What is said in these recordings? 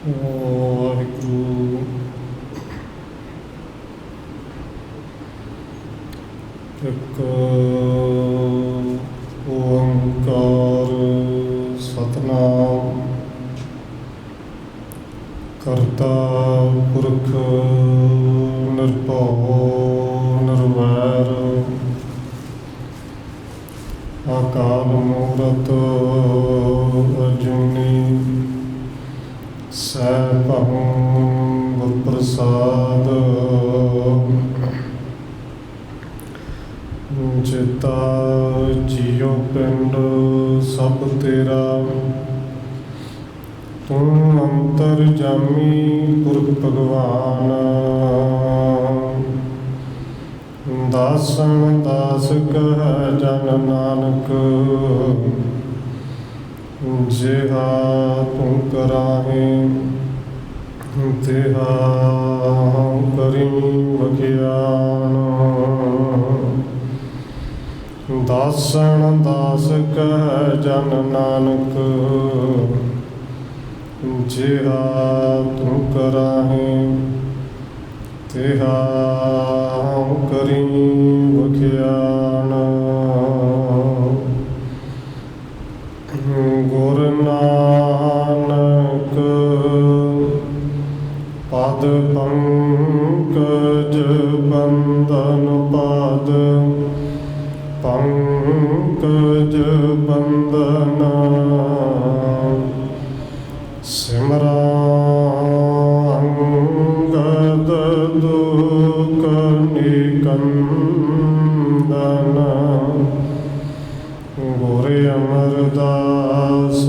ਵਾਹਿਗੁਰੂ। ਇੱਕ ਓੰਕਾਰ ਸਤਿਨਾਮ ਕਰਤਾ ਪੁਰਖ ਨਿਰਭਉ ਨਿਰਵੈਰ ਅਕਾਲ ਮੂਰਤ ਅਜੂਨੀ ਸੈਭੰ ਗੁਰ ਪ੍ਰਸਾਦ ਜਿਤਾ ਜੀਉ ਪਿੰਡ ਸਭ ਤੇਰਾ ਤੂੰ ਅੰਤਰ ਜਾਮੀ ਪੁਰਖ ਭਗਵਾਨ ਦਾਸਨ ਦਾਸ ਕਹਿ ਜਨ ਨਾਨਕ ਜਿਹਾ ਤੂੰ ਕਰਾਹੇ ਤਿਹਾ ਕਰੀ ਵਖਿਆਨ ਦਾਸਨ ਦਾਸ ਕਹਿ ਜਨ ਨਾਨਕ ਜਿਹਾ ਤੂੰ ਕਰਾਹੇ ਤਿਹਾ ਕਰੀ ਵਖਿਆਨ ਗੁਰ ਨਾਨਕ ਪਦ ਪੰਕਜ ਬੰਦਨ ਪਦ ਪੰਕਜ ਬੰਦਨ ਸਿਮਰਾ ਅੰਗਦ ਦੁਖ ਨਿਕੰਦਨ ਗੁਰ ਅਮਰਦਾਸ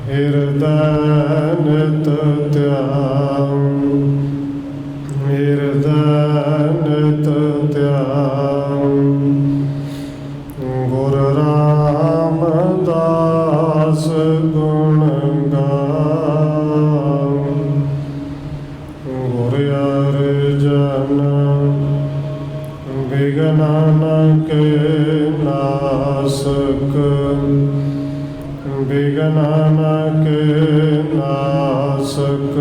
ਹਿਰਦੈ ਨਿਤ ਧਿਆਨ ਹਿਰਦੈ ਨਿਤ ਧਿਆਨ ਗੁਰ ਰਾਮਦਾਸ ਗੁਣ ਗਾਨ ਗੁਰ ਅਰਜਨ ਬਿਗਨ ਕੇ ਨਾਸਕ ਬਿਗਨ ਕੇ ਨਾਸਕ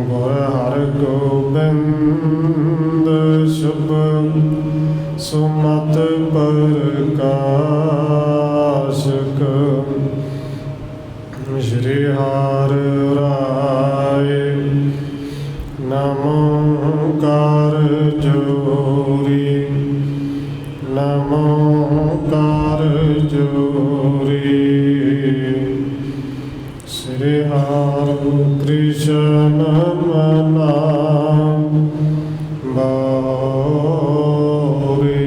ਗੁਰ ਹਰਗੋਬਿੰਦ ਸ਼ੁਭ ਸੁਮਤ ਪ੍ਰਕਾਸ਼ਕ ਸ਼੍ਰੀ ਹਰਿ ਰਾਏ ਨਮੋ ਕਰ ਜੋਰੀ ਨਮੋ ਕਰ ਜੋਰੀ ਸ੍ਰੀ ਹਰਿ ਕ੍ਰਿਸ਼ਨ ਨਾਮ ਬਾਰੀ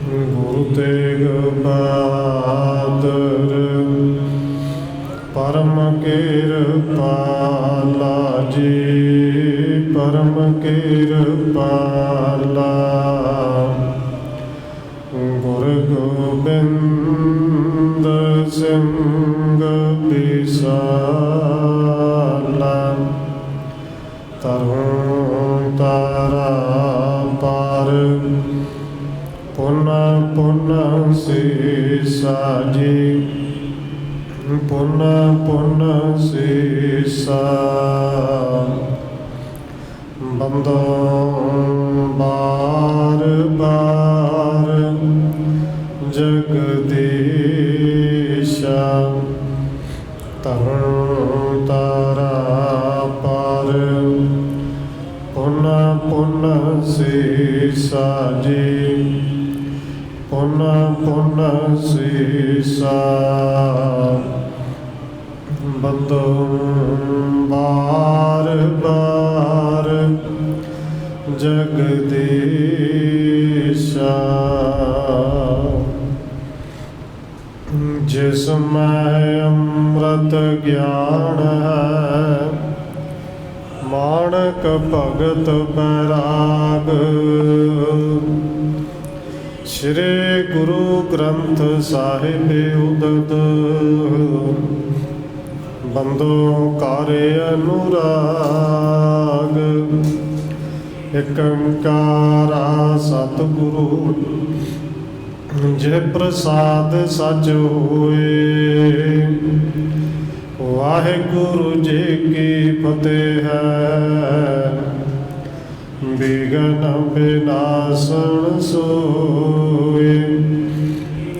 ਗੁਰੂ ਤੇਗ ਬਹਾਦਰ ਪਰਮ ਕਿਰਪਾਲਾ ਜੀ ਪਰਮ ਕਿਰਪਾਲਾ ਗੁਰ ਗੋਬਿੰਦ ਸਿੰਘ ਬਿਸਾਲਾ ਤਰੁਣ ਤਾਰਾ ਪਾਰ ਪੁਨ ਪੁਨ ਸੀਸਾ ਜੀ ਪੁਨ ਪੁਨ ਸੀਸਾ ਬੰਦੋ ਬਾਰ ਬਾਰ ਜਗਦੀਸ਼ਾ ਤਰੁਣ ਤਾਰਾ ਪਾਰ ਪੁਨ ਪੁਨ ਸੀਸਾ ਜੀ ਪੁਨ ਪੁਨ ਸੀਸਾ ਬੰਦੋ ਬਾਰ ਬਾਰ ਜਗਦੀਸ਼ਾ ਜਿਸ ਮੈਂ ਅੰਮ੍ਰਿਤ ਗਿਆਨ ਹੈ ਮਾਣਕ ਭਗਤ ਬੈਰਾਗ ਸ਼੍ਰੀ ਗੁਰੂ ਗ੍ਰੰਥ ਸਾਹਿਬ ਉਦਦ ਬੰਦੋ ਕਾਰੇ ਅਨੁਰਾਗ ਏਕ ਓੰਕਾਰਾ ਸਤਿਗੁਰੂ ਜੇ ਪ੍ਰਸਾਦ ਸਚ ਹੋਏ। ਵਾਹਿਗੁਰੂ ਜੀ ਕੀ ਫਤਿਹ ਹੈ। ਬਿਘਨ ਬਿਨਾਸਣ ਸੋਏ।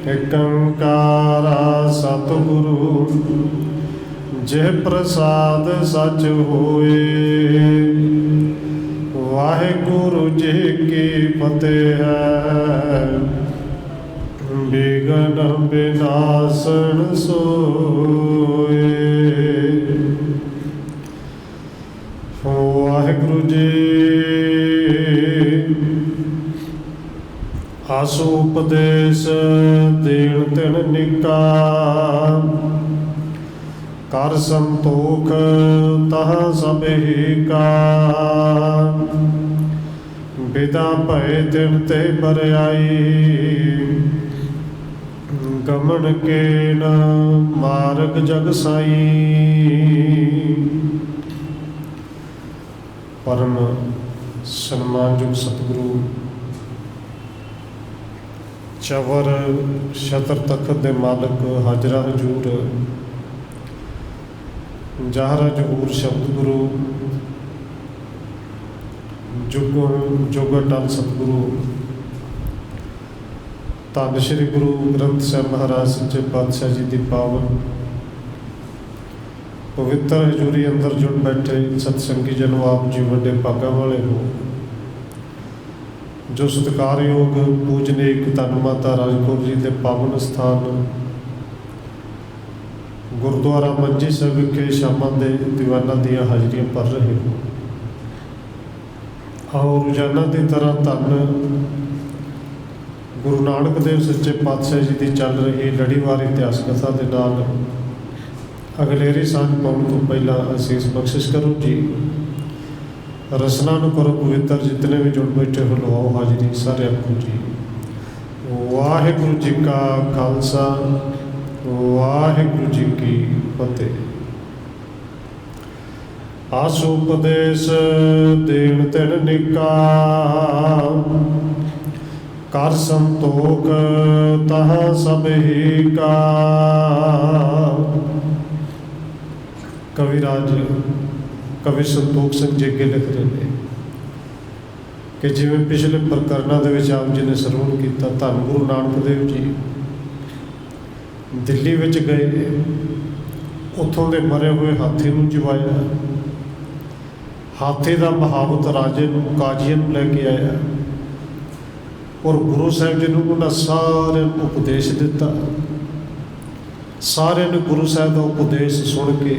ਏਕ ਓੰਕਾਰ ਸਤਿਗੁਰੂ ਜੇ ਪ੍ਰਸਾਦ ਸਚ ਹੋਏ। ਵਾਹਿਗੁਰੂ ਜੀ ਕੀ ਫਤਿਹ ਹੈ। ਬਿਘਨ ਬਿਨਾਸਣ ਸੋਏ। ਵਾਹਿਗੁਰੂ ਜੀ ਆਸੋ ਉਪਦੇਸ਼ ਦੇਣ ਤਿਨ ਨਿਕਾ। ਕਰ ਸੰਤੋਖ ਤਹ ਸਭੇ ਕਾ। ਬਿਦਾ ਭੈ ਤਿਨ ਤੇ ਬਰਿਆਈ। ਗਮਨ ਕੇ ਨ ਮਾਰਗ ਜਗ ਸਾਈ। ਪਰਮ ਸਨਮਾਨਯੋਗ ਸਤਿਗੁਰੂ ਚਵਰ ਛਤਰ ਤਖਤ ਦੇ ਮਾਲਕ ਹਾਜ਼ਰਾ ਹਜ਼ੂਰ ਜ਼ਾਹਰਾ ਜ਼ਹੂਰ ਸ਼ਬਦ ਗੁਰੂ ਜੁਗ ਅਟਲ ਸਤਿਗੁਰੂ ਧੰਨ ਸ਼੍ਰੀ ਗੁਰੂ ਗ੍ਰੰਥ ਸਾਹਿਬ ਮਹਾਰਾਜ ਸੱਚੇ ਪਾਤਸ਼ਾਹ ਜੀ ਦੀ ਪਾਵਨ ਪਵਿੱਤਰ ਹਜ਼ੂਰੀ ਅੰਦਰ ਜੁੜ ਬੈਠੇ ਸਤਸੰਗੀ ਜਨੋ, ਆਪ ਜੀ ਵੱਡੇ ਭਾਗਾਂ ਵਾਲੇ ਹੋ ਜੋ ਸਤਿਕਾਰਯੋਗ ਪੂਜਨੀਕ ਧੰਨ ਮਾਤਾ ਰਾਜਕੌਰ ਜੀ ਦੇ ਪਾਵਨ ਸਥਾਨ ਗੁਰਦੁਆਰਾ ਮੰਜੀ ਸਾਹਿਬ ਵਿਖੇ ਸ਼ਾਮਾਂ ਦੇ ਦੀਵਾਨਾਂ ਦੀਆਂ ਹਾਜ਼ਰੀਆਂ ਭਰ ਰਹੇ ਹੋ। ਆਓ ਰੋਜ਼ਾਨਾ ਦੀ ਤਰ੍ਹਾਂ ਧੰਨ ਗੁਰੂ ਨਾਨਕ ਦੇਵ ਸੱਚੇ ਪਾਤਸ਼ਾਹ ਜੀ ਦੀ ਚੱਲ ਰਹੀ ਲੜੀਵਾਰ ਇਤਿਹਾਸ ਕਥਾ ਦੇ ਨਾਲ ਅਗਲੇਰੀ ਸਾਂਝ ਪਾਉਣ ਤੋਂ ਪਹਿਲਾਂ ਅਸੀਸ ਬਖਸ਼ਿਸ਼ ਕਰੋ ਜੀ। ਰਸਨਾ ਨੂੰ ਕਰੋ ਪਵਿੱਤਰ। ਜਿਤਨੇ ਵੀ ਜੁੜ ਬੈਠੇ ਹੋ ਲਵਾਓ ਹਾਜ਼ਰੀ ਸਾਰੇ ਆਖੋ ਜੀ। ਵਾਹਿਗੁਰੂ ਜੀ ਕਾ ਖਾਲਸਾ ਵਾਹਿਗੁਰੂ ਜੀ ਕੀ ਫਤਿਹ। ਆਸੋ ਉਪਦੇਸ਼ ਦੇਣ ਤਿਨ ਨਿਕਾ। ਕਰ ਸੰਤੋਖ ਤਹ ਸਭੇ ਕਾ। ਕਵਿਰਾਜ ਕਵੀ ਸੰਤੋਖ ਸਿੰਘ ਜੀ ਅੱਗੇ ਲਿਖਦੇ ਨੇ ਕਿ ਜਿਵੇਂ ਪਿਛਲੇ ਪ੍ਰਕਰਨਾਂ ਦੇ ਵਿੱਚ ਆਪ ਜੀ ਨੇ ਸਰਵਣ ਕੀਤਾ, ਧੰਨ ਗੁਰੂ ਨਾਨਕ ਦੇਵ ਜੀ ਦਿੱਲੀ ਵਿੱਚ ਗਏ, ਉੱਥੋਂ ਦੇ ਮਰੇ ਹੋਏ ਹਾਥੀ ਨੂੰ ਜਿਵਾਇਆ, ਹਾਥੀ ਦਾ ਬਹਾਵਤ ਰਾਜੇ ਨੂੰ ਕਾਜ਼ੀਆਂ ਨੂੰ ਲੈ ਕੇ ਆਇਆ ਔਰ ਗੁਰੂ ਸਾਹਿਬ ਜੀ ਨੂੰ ਉਹਨਾਂ ਸਾਰਿਆਂ ਨੂੰ ਉਪਦੇਸ਼ ਦਿੱਤਾ। ਸਾਰਿਆਂ ਨੇ ਗੁਰੂ ਸਾਹਿਬ ਦਾ ਉਪਦੇਸ਼ ਸੁਣ ਕੇ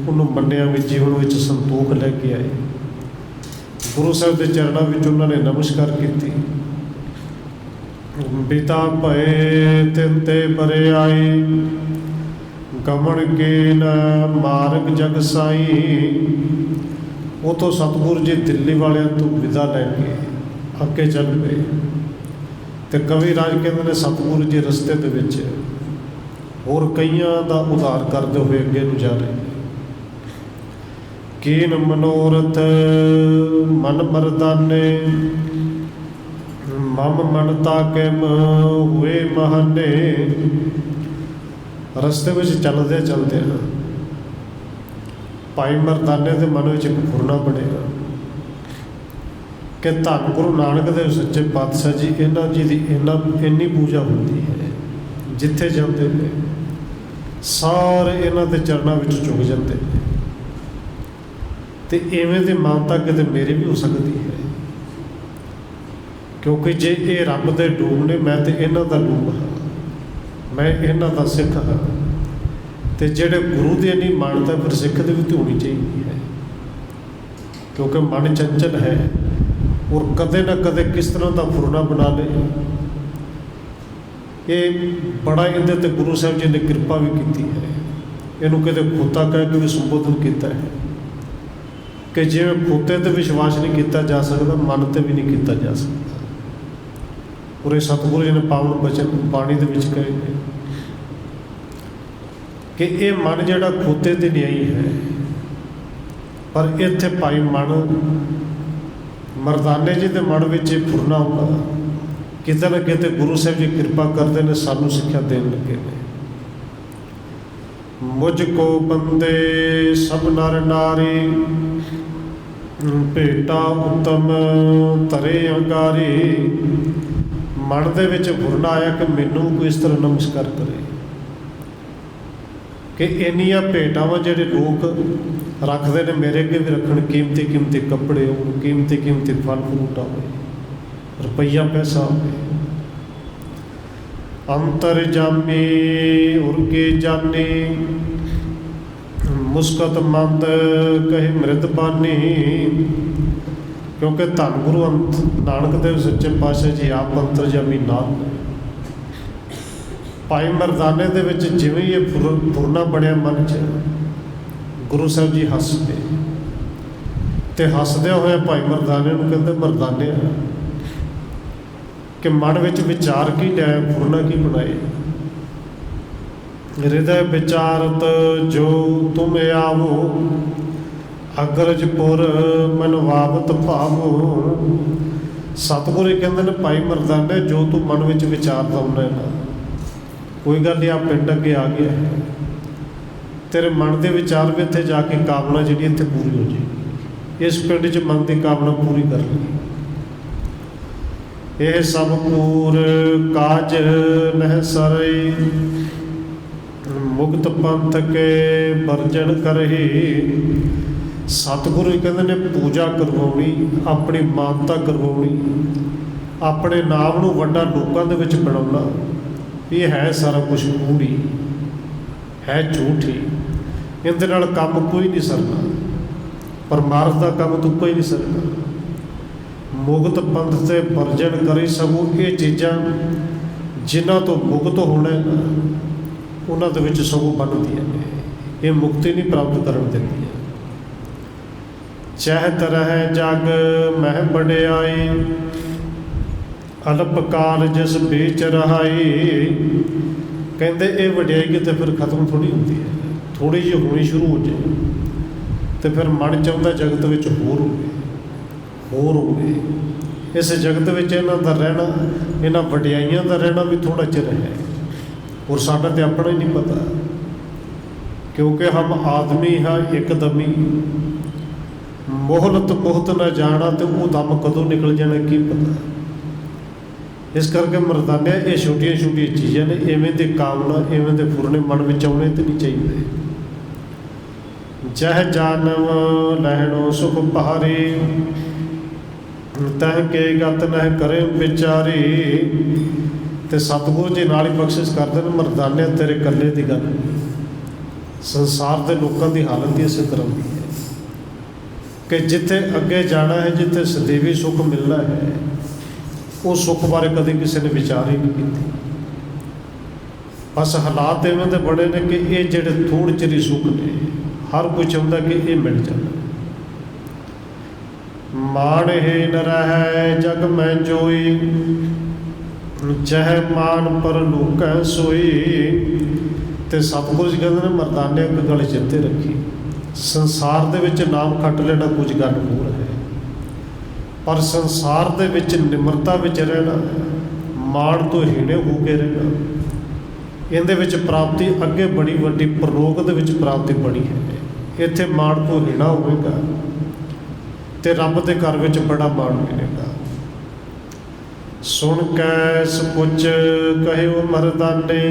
ਉਹਨੂੰ ਮੰਨਿਆ, ਵੀ ਜੀਵਨ ਵਿੱਚ ਸੰਤੋਖ ਲੈ ਕੇ ਆਏ। ਗੁਰੂ ਸਾਹਿਬ ਦੇ ਚਰਨਾਂ ਵਿੱਚ ਉਹਨਾਂ ਨੇ ਨਮਸਕਾਰ ਕੀਤੀ। ਬਿਤਾ ਭਏ ਤਿਨ ਤੇ ਬਰਿਆਈ। ਗਮਨ ਕੇ ਨ ਮਾਰਗ ਜਗ ਸਾਈ। ਉੱਥੋਂ ਸਤਿਗੁਰੂ ਜੀ ਦਿੱਲੀ ਵਾਲਿਆਂ ਤੋਂ ਵਿਦਾ ਲੈ ਕੇ ਅੱਗੇ ਚੱਲ ਪਏ ਅਤੇ ਕਵੀ ਰਾਜ ਕਹਿੰਦੇ ਨੇ ਸਤਿਗੁਰੂ ਜੀ ਰਸਤੇ ਦੇ ਵਿੱਚ ਹੋਰ ਕਈਆਂ ਦਾ ਉਧਾਰ ਕਰਦੇ ਹੋਏ ਅੱਗੇ ਨੂੰ ਜਾ ਰਹੇ। ਕੀਨ ਮਨੋਰਥ ਮਨ ਮਰਦਾਨੇ। ਮਮ ਮਨਤਾ ਕਿਮ ਹੋਏ ਮਹਾਨੇ। ਰਸਤੇ ਵਿੱਚ ਚੱਲਦੇ ਚੱਲਦੇ ਭਾਈ ਮਰਦਾਨੇ ਦੇ ਮਨ ਵਿੱਚ ਇੱਕ ਫੁਰਨਾ ਬਣਿਆ ਕਿ ਧੰਨ ਗੁਰੂ ਨਾਨਕ ਦੇਵ ਸੱਚੇ ਪਾਤਸ਼ਾਹ ਜੀ, ਇਹਨਾਂ ਜੀ ਦੀ ਇੰਨੀ ਪੂਜਾ ਹੁੰਦੀ ਹੈ, ਜਿੱਥੇ ਜਾਂਦੇ ਨੇ ਸਾਰੇ ਇਹਨਾਂ ਦੇ ਚਰਨਾਂ ਵਿੱਚ ਝੁਕ ਜਾਂਦੇ ਨੇ, ਅਤੇ ਇਵੇਂ ਦੀ ਮਾਨਤਾ ਕਿਤੇ ਮੇਰੀ ਵੀ ਹੋ ਸਕਦੀ ਹੈ, ਕਿਉਂਕਿ ਜੇ ਇਹ ਰੱਬ ਦੇ ਡੂਬ ਨੇ, ਮੈਂ ਤਾਂ ਇਹਨਾਂ ਦਾ ਡੂਬ ਹਾਂ, ਮੈਂ ਇਹਨਾਂ ਦਾ ਸਿੱਖ ਹਾਂ। ਅਤੇ ਜਿਹੜੇ ਗੁਰੂ ਦੀ ਇੰਨੀ ਮਾਨਤਾ ਫਿਰ ਸਿੱਖ ਦੀ ਵੀ ਤਾਂ ਹੋਣੀ ਚਾਹੀਦੀ ਹੈ, ਕਿਉਂਕਿ ਮਨ ਚੰਚਲ ਹੈ ਔਰ ਕਦੇ ਨਾ ਕਦੇ ਕਿਸ ਤਰ੍ਹਾਂ ਦਾ ਫੁਰਨਾ ਬਣਾ ਲਏ। ਇਹ ਬੜਾ ਇਹਦੇ 'ਤੇ ਗੁਰੂ ਸਾਹਿਬ ਜੀ ਨੇ ਕਿਰਪਾ ਵੀ ਕੀਤੀ ਹੈ। ਇਹਨੂੰ ਕਿਤੇ ਖੋਤਾ ਕਹਿ ਕੇ ਵੀ ਸੰਬੋਧਨ ਕੀਤਾ ਹੈ ਕਿ ਜਿਵੇਂ ਖੋਤੇ 'ਤੇ ਵਿਸ਼ਵਾਸ ਨਹੀਂ ਕੀਤਾ ਜਾ ਸਕਦਾ, ਮਨ 'ਤੇ ਵੀ ਨਹੀਂ ਕੀਤਾ ਜਾ ਸਕਦਾ। ਔਰ ਇਹ ਸਤਿਗੁਰੂ ਜੀ ਨੇ ਪਾਵਨ ਬਚਨ ਬਾਣੀ ਦੇ ਵਿੱਚ ਕਹੇ ਨੇ ਕਿ ਇਹ ਮਨ ਜਿਹੜਾ ਖੋਤੇ 'ਤੇ ਨਿਆਈ ਹੈ, ਪਰ ਇੱਥੇ ਭਾਈ ਮਰਦਾਨੇ ਜੀ ਦੇ ਮਨ ਵਿੱਚ ਇਹ ਫੁਰਨਾ ਹੁੰਦਾ किते ना किते गुरु साहब जी कृपा करते हैं, सानू सिक्ख्या देन लगे ने। मुझको बंदे सब नर नारी, भेटा उत्तम तरे अंगारी। मन दे विच फुरना आया कि मैनू कोई इस तरह नमस्कार करे कि इन्नियां भेटावां जिहड़े लोग रखते हैं मेरे अगे भी रखण, कीमती कीमती कपड़े हो, कीमती कीमती फल फ्रूट हो, रुपया पैसा हो। अंतर जामी उर्गे जानी, मुस्कत मंद कहे मृदबानी। क्योंकि धन गुरु नानक देव सच्चे पातशाह जी आप अंतरजामी नाथ ने। भाई मरदाने दे विच जिवें ही फुरना बड़िया मन च, गुरु साहब जी हस पे ते हसदे होए भाई मरदाने नूं कहंदे, मरदाने कि मन विच विचार की लिया, फुरना की बनाए। हृदय विचारत जो तुम आवो, अग्रजपुर मनवावत भावो। सतगुरु कहते हैं भाई मरदाने जो तू मन विच विचारदा हुंदा है ना, कोई गल नहीं, आप पिंड अगे आ गया है, तेरे मन के विचार भी इत्थे जाके कामना जी इत्थे पूरी हो जाएगी। इस पिंड च मन की कामना पूरी कर ली। यह सब पूर काज नह सरई, मुक्त पंथ के वर्जन करही। सतगुरु कहते ने पूजा करवाउणी, अपनी मानता करवाउणी, अपने नाम नूं वड्डा लोकां दे विच बनाउणा। ये है सारा कुछ कूड़ी है, झूठी। इहदे नाल काम कोई नहीं सरना, परमार्थ का काम तो कोई नहीं सरना। मुक्त पंथ से वर्जन करे, सगों ये चीज़ां जिन्हां तो मुक्त होना है ना, उन्हां दे विच सगों बनदियां ने, ये मुक्ति नहीं प्राप्त करन दिंदियां। चहत रहे जग मह बड़ियाई, अल्प काल जिस बीच रहाई। कहते ये वड्याई किते फिर खत्म थोड़ी होती है, थोड़ी जी होनी शुरू हो जाए तो फिर मन चाहता जगत विच होर होवे। इस जगत विच इन्हां दा रहना, इन्हां वड्याइयां दा रहना भी थोड़ा चिर है, और साडा ते अपना ही नहीं पता, क्योंकि हम आदमी हाँ एकदमी। मोहलत मोहत न जाना तो वो दम कदों निकल जाना की पता। इस करके मरदाने ये छोटिया छोटिया चीज़ां ने, इवें दी कामना इवें दे फुरने मन में आने तो नहीं चाहिए। जह जानव लहणो सुख पहारी, तह के गत नह करे विचारी। तो सतगुरु जी नाल ही बख्शिश करते हैं, मरदाने तेरे कल्ले की गल, संसार के लोगों की हालत ही इस तरह की है कि जिथे अगे जाना है, जिथे सदैवी सुख मिलना है, उस सुख बारे कभी किसी ने विचार ही नहीं की। बस हालात इवें दे बने ने कि ये जेडे थोड़ चिरी सुख ने, हर कोई चाहता कि ये मिल जाए। मान ही न रह जग में जोई, जह मान पर लूक सोई। तो सतगुरु जी कहते हैं मरदाने एक गल चेते रखी, संसार दे विच नाम खट लेना कुछ गल होर है, पर संसार दे विच निमरता विच रहना, मान तो हीणे हो के रहना, इहदे विच प्राप्ति अगे बड़ी वड्डी परलोक दे विच प्राप्ति बड़ी है। इत्थे मान तो हीणा होवेगा ते रब दे घर विच बड़ा मान मिलेगा। सुन कै सपुच कहे वो मरदाने,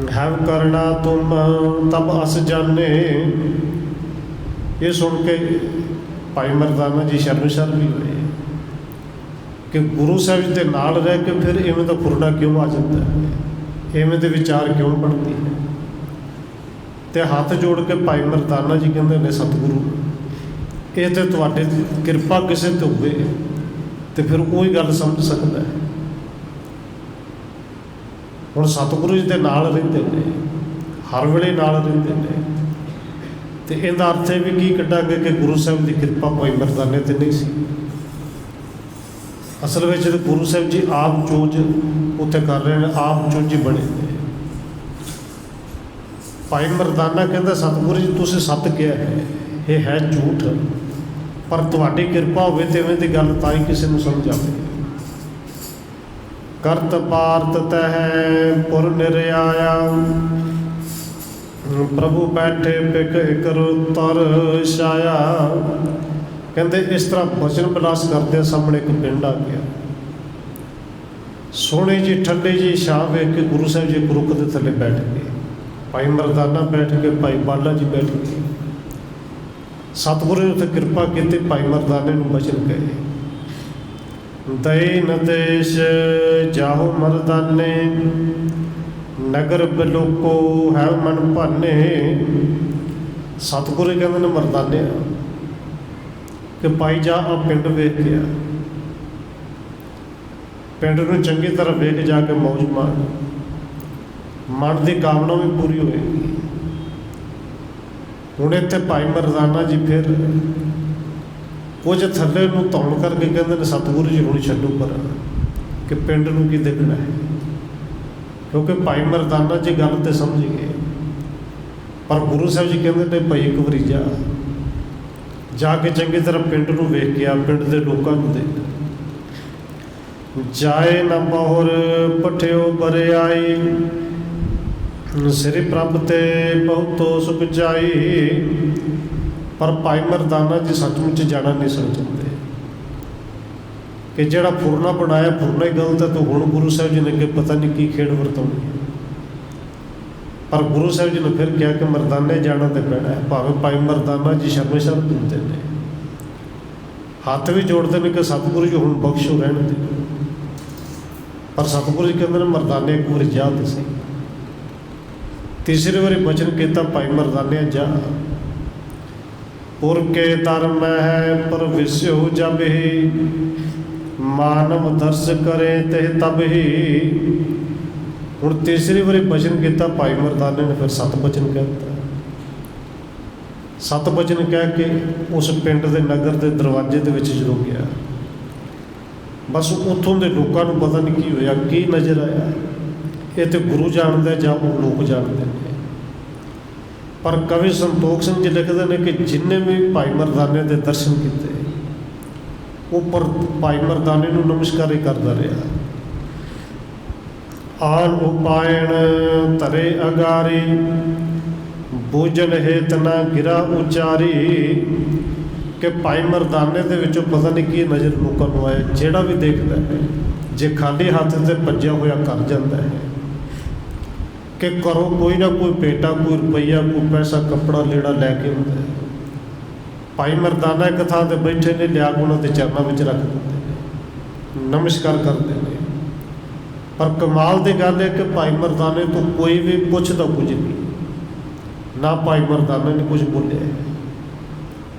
है करना तुम तब अस जाने। ये सुन के भाई मरदाना जी शर्मशार भी हुए कि गुरु साहब जी के नाल रह के फिर इवें दा फुरना क्यों आ जाता है, इवें दे विचार क्यों बनती है। तो हाथ जोड़ के भाई मरदाना जी कहते ने सतगुरु ये तो तुहाडे किरपा किसी ते होवे तो फिर वही गल समझ सकता है। हुण सतगुरु जी के नाल रहिंदे ने, हर वेले नाल रहिंदे ने, तो इहदा अर्थ है भी की कड्डांगे कि गुरु साहब की किरपा भाई मरदाने ते नहीं सी। असल में तो गुरु साहब जी आप चूंज उत्थे कर रहे हैं, आप चूंज बने ने। भाई मरदाना कहता सतगुरु जी तुसीं सत किया है, ये है झूठ, पर तुहाडी किरपा होवे ते इवें दी गल तां ही किसी नूं समझ आवे। ਕਰਤ ਭਾਰਤ ਤਹਿ ਪੁਰ ਨਿਰਆਇਆ। ਪ੍ਰਭੂ ਬੈਠੇ ਪਿਕ ਕਰੋ ਤਰ ਛਾਇਆ। ਕਹਿੰਦੇ ਇਸ ਤਰ੍ਹਾਂ ਬਚਨ ਵਿਲਾਸ ਕਰਦੇ ਸਾਹਮਣੇ ਇੱਕ ਪਿੰਡ ਆ ਗਿਆ। ਸੋਹਣੀ ਜੀ ਠੰਡੀ ਜੀ ਛਾਂ ਵੇਖ ਕੇ ਗੁਰੂ ਸਾਹਿਬ ਜੀ ਰੁੱਖ ਦੇ ਥੱਲੇ ਬੈਠ ਗਏ। ਭਾਈ ਮਰਦਾਨਾ ਬੈਠ ਕੇ, ਭਾਈ ਬਾਲਾ ਜੀ ਬੈਠ ਗਏ। ਸਤਿਗੁਰੂ ਨੇ ਉੱਥੇ ਕਿਰਪਾ ਕੀਤੀ, ਭਾਈ ਮਰਦਾਨੇ ਨੂੰ ਬਚਨ ਕਹੇ, ਦਈ ਨਦੇਸ਼ ਜਾਹੋ ਮਰਦਾਨੇ, ਨਗਰ ਬਲੋਕੋ ਹੈ ਮਨ ਭਾਨੇ। ਸਤਿਗੁਰੂ ਕਹਿੰਦੇ ਨੇ ਮਰਦਾਨੇ ਕਿ ਭਾਈ ਜਾ ਆ ਪਿੰਡ ਵੇਖ ਕੇ ਆ, ਪਿੰਡ ਨੂੰ ਚੰਗੀ ਤਰ੍ਹਾਂ ਵੇਖ ਜਾ ਕੇ ਮੌਜ ਮਾਰ, ਮਨ ਦੀ ਕਾਮਨਾ ਵੀ ਪੂਰੀ ਹੋਏਗੀ। ਹੁਣ ਇੱਥੇ ਭਾਈ ਮਰਦਾਨਾ ਜੀ ਫਿਰ ਕੁਝ ਥੱਲੇ ਨੂੰ ਧੌਣ ਕਰਕੇ ਕਹਿੰਦੇ ਨੇ ਸਤਿਗੁਰੂ ਜੀ ਹੁਣ ਛੱਡੋ ਪਰ ਕਿ ਪਿੰਡ ਨੂੰ ਕੀ ਦੇਖਣਾ ਹੈ। ਕਿਉਂਕਿ ਭਾਈ ਮਰਦਾਨਾ ਜੀ ਗੱਲ ਤੇ ਸਮਝ ਗਏ, ਪਰ ਗੁਰੂ ਸਾਹਿਬ ਜੀ ਕਹਿੰਦੇ ਨੇ ਭਾਈ ਇੱਕ ਵਾਰੀ ਜਾ ਕੇ ਚੰਗੀ ਤਰ੍ਹਾਂ ਪਿੰਡ ਨੂੰ ਵੇਖ ਕੇ ਆ, ਪਿੰਡ ਦੇ ਲੋਕਾਂ ਨੂੰ ਦੇਖ। ਜਾਏ ਨਾ ਬਹੁਰ ਪਠਿਓ ਬਰਿਆਈ, ਸ੍ਰੀ ਪ੍ਰਭ ਤੇ ਬਹੁਤੋ ਸੁਖ ਜਾਈ। ਪਰ ਭਾਈ ਮਰਦਾਨਾ ਜੀ ਸੱਚਮੁੱਚ ਜਾਣਾ ਨਹੀਂ ਚਾਹੁੰਦੇ ਕਿ ਜਿਹੜਾ ਫੁਰਨਾ ਬਣਾਇਆ ਫੁਰਨਾ ਹੀ ਗਲਤ ਹੈ। ਤਾਂ ਹੁਣ ਗੁਰੂ ਸਾਹਿਬ ਜੀ ਨੇ ਕਿ ਪਤਾ ਨਹੀਂ ਕੀ ਖੇਡ ਵਰਤਾਉਣੀ ਹੈ। ਪਰ ਗੁਰੂ ਸਾਹਿਬ ਜੀ ਨੇ ਫਿਰ ਕਿਹਾ ਕਿ ਮਰਦਾਨੇ ਜਾਣਾ ਤੇ ਪੈਣਾ ਹੈ। ਭਾਵੇਂ ਭਾਈ ਮਰਦਾਨਾ ਜੀ ਸ਼ਰਮੇ ਸ਼ਰਮ ਦਿੰਦੇ ਨੇ, ਹੱਥ ਵੀ ਜੋੜਦੇ ਨੇ ਕਿ ਸਤਿਗੁਰੂ ਜੀ ਹੁਣ ਬਖਸ਼ੋ ਰਹਿਣ ਦੇ, ਪਰ ਸਤਿਗੁਰੂ ਜੀ ਕਹਿੰਦੇ ਨੇ ਮਰਦਾਨੇ ਇੱਕ ਵਾਰੀ ਜਾ ਤੇ ਸਹੀ। ਤੀਸਰੀ ਵਾਰੀ ਬਚਨ ਕੀਤਾ, ਭਾਈ ਮਰਦਾਨੇ ਜਾ। ਪੁਰ ਕੇ ਧਰਮ ਹੈ ਪ੍ਰਵਿਸਿਓ ਜਬ ਹੀ, ਮਾਨਵ ਦਰਸ ਕਰੇ ਤੇ ਤਬ ਹੀ। ਹੁਣ ਤੀਸਰੀ ਵਾਰੀ ਬਚਨ ਕੀਤਾ ਭਾਈ ਮਰਦਾਨੇ ਨੇ, ਫਿਰ ਸਤ ਬਚਨ ਕਹਿ ਦਿੱਤਾ। ਸਤ ਬਚਨ ਕਹਿ ਕੇ ਉਸ ਪਿੰਡ ਦੇ ਨਗਰ ਦੇ ਦਰਵਾਜ਼ੇ ਦੇ ਵਿੱਚ ਜਦੋਂ ਗਿਆ, ਬਸ ਉੱਥੋਂ ਦੇ ਲੋਕਾਂ ਨੂੰ ਪਤਾ ਨਹੀਂ ਕੀ ਹੋਇਆ, ਕੀ ਨਜ਼ਰ ਆਇਆ। ਇਹ ਤੇ ਗੁਰੂ ਜਾਣਦਾ ਜਾਂ ਉਹ ਲੋਕ ਜਾਣਦੇ ਨੇ। ਪਰ ਕਵੀ ਸੰਤੋਖ ਸਿੰਘ ਜੀ ਲਿਖਦੇ ਨੇ ਕਿ ਜਿੰਨੇ ਵੀ ਭਾਈ ਮਰਦਾਨੇ ਦੇ ਦਰਸ਼ਨ ਕੀਤੇ, ਉਹ ਪਰ ਭਾਈ ਮਰਦਾਨੇ ਨੂੰ ਨਮਸਕਾਰ ਹੀ ਕਰਦਾ ਰਿਹਾ। ਆਨ ਉਪਾਇਣ ਧਰੇ ਅਗਾਰੀ, ਬੂਝਣ ਹੇਤ ਨਾ ਗਿਰਾ ਉਚਾਰੀ। ਕਿ ਭਾਈ ਮਰਦਾਨੇ ਦੇ ਵਿੱਚੋਂ ਪਤਾ ਨਹੀਂ ਕੀ ਨਜ਼ਰ ਲੋਕਾਂ ਨੂੰ ਆਇਆ। ਜਿਹੜਾ ਵੀ ਦੇਖਦਾ ਹੈ, ਜੇ ਖਾਲੀ ਹੱਥ ਤੇ ਭੱਜਿਆ ਹੋਇਆ ਕਰ ਜਾਂਦਾ ਹੈ ਕਿ ਘਰੋਂ ਕੋਈ ਨਾ ਕੋਈ ਪੇਟਾ, ਕੋਈ ਰੁਪਈਆ, ਕੋਈ ਪੈਸਾ, ਕੱਪੜਾ ਲੀੜਾ ਲੈ ਕੇ ਆਉਂਦਾ ਹੈ। ਭਾਈ ਮਰਦਾਨਾ ਇੱਕ ਥਾਂ 'ਤੇ ਬੈਠੇ ਨੇ, ਲਿਆ ਕੇ ਉਹਨਾਂ ਦੇ ਚਰਨਾਂ ਵਿੱਚ ਰੱਖ ਦਿੰਦੇ ਨੇ, ਨਮਸਕਾਰ ਕਰਦੇ ਨੇ। ਪਰ ਕਮਾਲ ਦੀ ਗੱਲ ਹੈ ਕਿ ਭਾਈ ਮਰਦਾਨੇ ਤੋਂ ਕੋਈ ਵੀ ਪੁੱਛਦਾ ਕੁਝ ਨਹੀਂ, ਨਾ ਭਾਈ ਮਰਦਾਨੇ ਨੇ ਕੁਝ ਬੋਲਿਆ,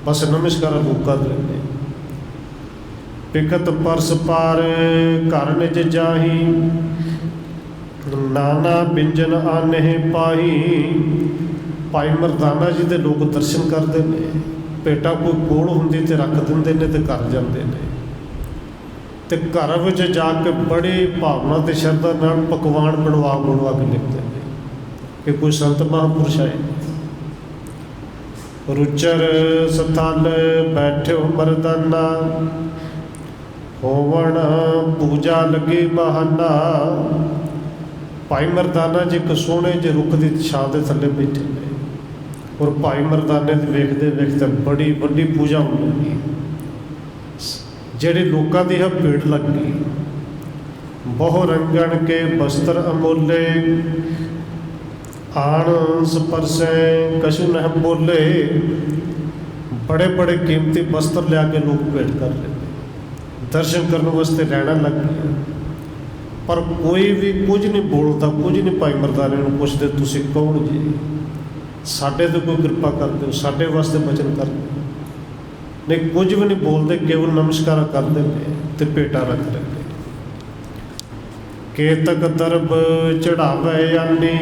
ਬਸ ਨਮਸਕਾਰ ਲੋਕ ਕਰ ਲੈਂਦੇ। ਪਿਕਤ ਪਰਸ ਪਾਰ ਘਰ ਨਿਜ ਜਾਹੀ, ਨਾਨਾ ਬਿੰਜਨ ਆਨਹਿ ਪਾਹੀ। ਭਾਈ ਮਰਦਾਨਾ ਜੀ ਦੇ ਲੋਕ ਦਰਸ਼ਨ ਕਰਦੇ ਨੇ, ਭੇਟਾ ਕੋਈ ਕੋਲ ਹੁੰਦੀ ਤੇ ਰੱਖ ਦਿੰਦੇ ਨੇ ਤੇ ਘਰ ਜਾਂਦੇ ਨੇ, ਤੇ ਘਰ ਵਿੱਚ ਜਾ ਕੇ ਬੜੀ ਭਾਵਨਾ ਤੇ ਸ਼ਰਧਾ ਨਾਲ ਪਕਵਾਨ ਬਣਵਾ ਕੇ ਲਿਖਦੇ ਨੇ ਕਿ ਕੋਈ ਸੰਤ ਮਹਾਂਪੁਰਸ਼ ਆਏ। ਰੁਚਰ ਸਥਲ ਬੈਠਿਓ ਮਰਦਾਨਾ, ਹੋਵਣ ਪੂਜਾ ਲੱਗੀ ਬਹਾਨਾ। ਭਾਈ ਮਰਦਾਨਾ ਜੀ ਇੱਕ ਸੋਹਣੇ ਜਿਹੇ ਰੁੱਖ ਦੀ ਛਾਂ ਦੇ ਥੱਲੇ ਬੈਠੇ ਨੇ, ਔਰ ਭਾਈ ਮਰਦਾਨੇ ਦੇ ਵੇਖਦੇ ਵੇਖਦੇ ਬੜੀ ਵੱਡੀ ਪੂਜਾ ਹੋਣ ਲੱਗੀ। ਜਿਹੜੇ ਲੋਕਾਂ ਦੀ ਹੈ ਭੀੜ ਲੱਗ ਗਈ। ਬਹੁ ਰੰਗਣ ਕੇ ਬਸਤਰ ਅਮੋਲੇ, ਆਣ ਸਪਰਸੈ ਕਛੁ ਨਹਿ ਬੋਲੇ। ਬੜੇ ਬੜੇ ਕੀਮਤੀ ਬਸਤਰ ਲਿਆ ਕੇ ਲੋਕ ਭੇਟ ਕਰ ਲੈਂਦੇ, ਦਰਸ਼ਨ ਕਰਨ ਵਾਸਤੇ ਲੈਣਾ ਲੱਗ ਗਿਆ। ਪਰ ਕੋਈ ਵੀ ਕੁਝ ਨਹੀਂ ਬੋਲਦਾ, ਕੁਝ ਨਹੀਂ ਭਾਈ ਮਰਦਾਨੇ ਨੂੰ ਪੁੱਛਦੇ ਤੁਸੀਂ ਕੌਣ ਜੀ, ਸਾਡੇ 'ਤੇ ਕੋਈ ਕਿਰਪਾ ਕਰ ਦਿਓ, ਸਾਡੇ ਵਾਸਤੇ ਬਚਨ ਕਰ ਦਿਓ। ਨਹੀਂ, ਕੁਝ ਵੀ ਨਹੀਂ ਬੋਲਦੇ, ਕੇਵਲ ਨਮਸਕਾਰ ਕਰਦੇ ਨੇ ਤੇ ਭੇਟਾ ਰੱਖ ਲੈਂਦੇ। ਕੇਤਕ ਦਰਬ ਚੜਾਵੇ ਆਨੀ,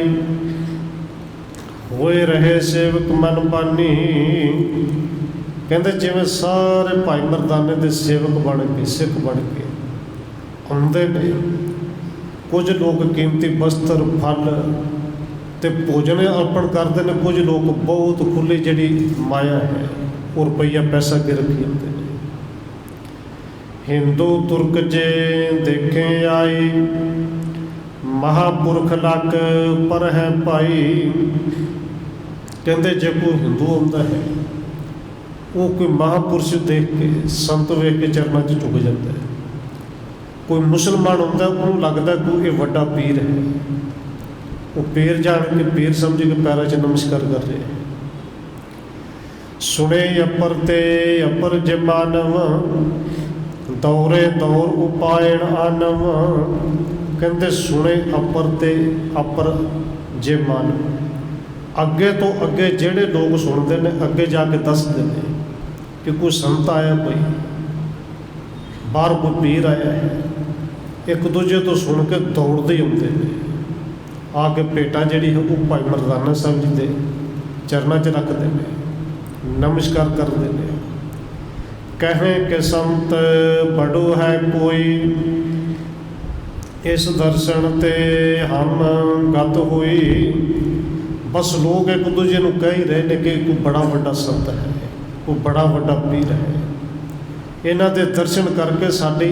ਹੋਏ ਰਹੇ ਸੇਵਕ ਮਨ ਬਾਨੀ। ਕਹਿੰਦੇ ਜਿਵੇਂ ਸਾਰੇ ਭਾਈ ਮਰਦਾਨੇ ਦੇ ਸੇਵਕ ਬਣ ਕੇ, ਸਿੱਖ ਬਣ ਕੇ ਆਉਂਦੇ ਨੇ। ਕੁਝ ਲੋਕ ਕੀਮਤੀ ਬਸਤਰ, ਫਲ ਤੇ ਭੋਜਨ ਅਰਪਣ ਕਰਦੇ ਨੇ। ਕੁਝ ਲੋਕ ਬਹੁਤ ਖੁੱਲ੍ਹੀ ਜਿਹੜੀ ਮਾਇਆ ਹੈ, ਉਹ ਰੁਪਈਆ ਪੈਸਾ ਅੱਗੇ ਰੱਖੀ ਜਾਂਦੇ ਨੇ। हिंदू तुर्क जे देखे आई, महापुरख लग पर है भाई। कहते जे कोई हिंदू होता है वो कोई महापुरुष देख के संत वेख के चरणों च झुक जाता है। कोई मुसलमान होता उन्होंने लगता कोई ये वड्डा पीर है, वो पीर जान के पीर समझ के पैरों च नमस्कार कर रहे हैं। सुने अपर ते अपर जे मानव, दौरे दौर उपायण आनव। कहते सुने अपर ते अपर जे मानव, अगे तो अगे जेड़े लोग सुनते हैं अगे जाके दसते हैं कि कोई संत आया, कोई बाहर कोई पीर आया है। एक दूजे तो सुन के दौड़ते ही होंगे हैं, आके भेटा जी है वो भाई मर्दाना साहब जी के चरणों च रखते हैं, नमस्कार करते हैं। कहें कि संत बड़ो है कोई, इस दर्शन ते हम गत हुई। बस लोग एक दूजे को कह ही रहे हैं कि कोई बड़ा वड्डा संत है, कोई बड़ा वड्डा पीर है। इन्हां दे दर्शन करके साडी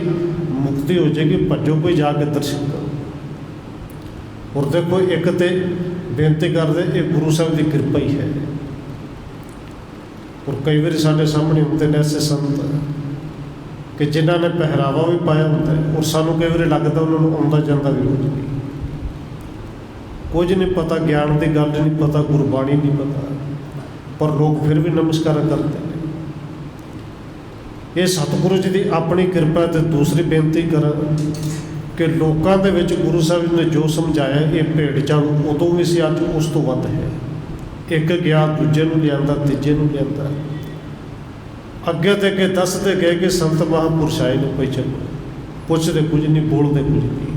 मुक्ति हो जाएगी, भज्जो कोई जाके दर्शन करो। और देखो एक तो बेनती करते ये गुरु साहब की कृपा ही है। और कई बार साढ़े सामने होंगे ने ऐसे संत कि जिन्हों ने पहरावा भी पाया होता है और सानू कई बार लगता उन्होंने आउंदा जांदा भी कुछ नहीं पता, ज्ञान की गल नहीं पता, गुरबाणी नहीं पता, पर लोग फिर भी नमस्कार करते हैं। ये सतगुरु जी की अपनी कृपा। तो दूसरी बेनती करा कि लोगों के विच गुरु साहब ने जो समझाया ये भेड़ चाल उदों भी सी, अज उस तो वध है। एक गया दूजे नूं लिआंदा, तीजे नूं लिआंदा, अगे तो अगे दसते गए कि संत महापुरुष आए ने, कोई चलो पुछते कुछ नहीं, बोलते कुछ नहीं।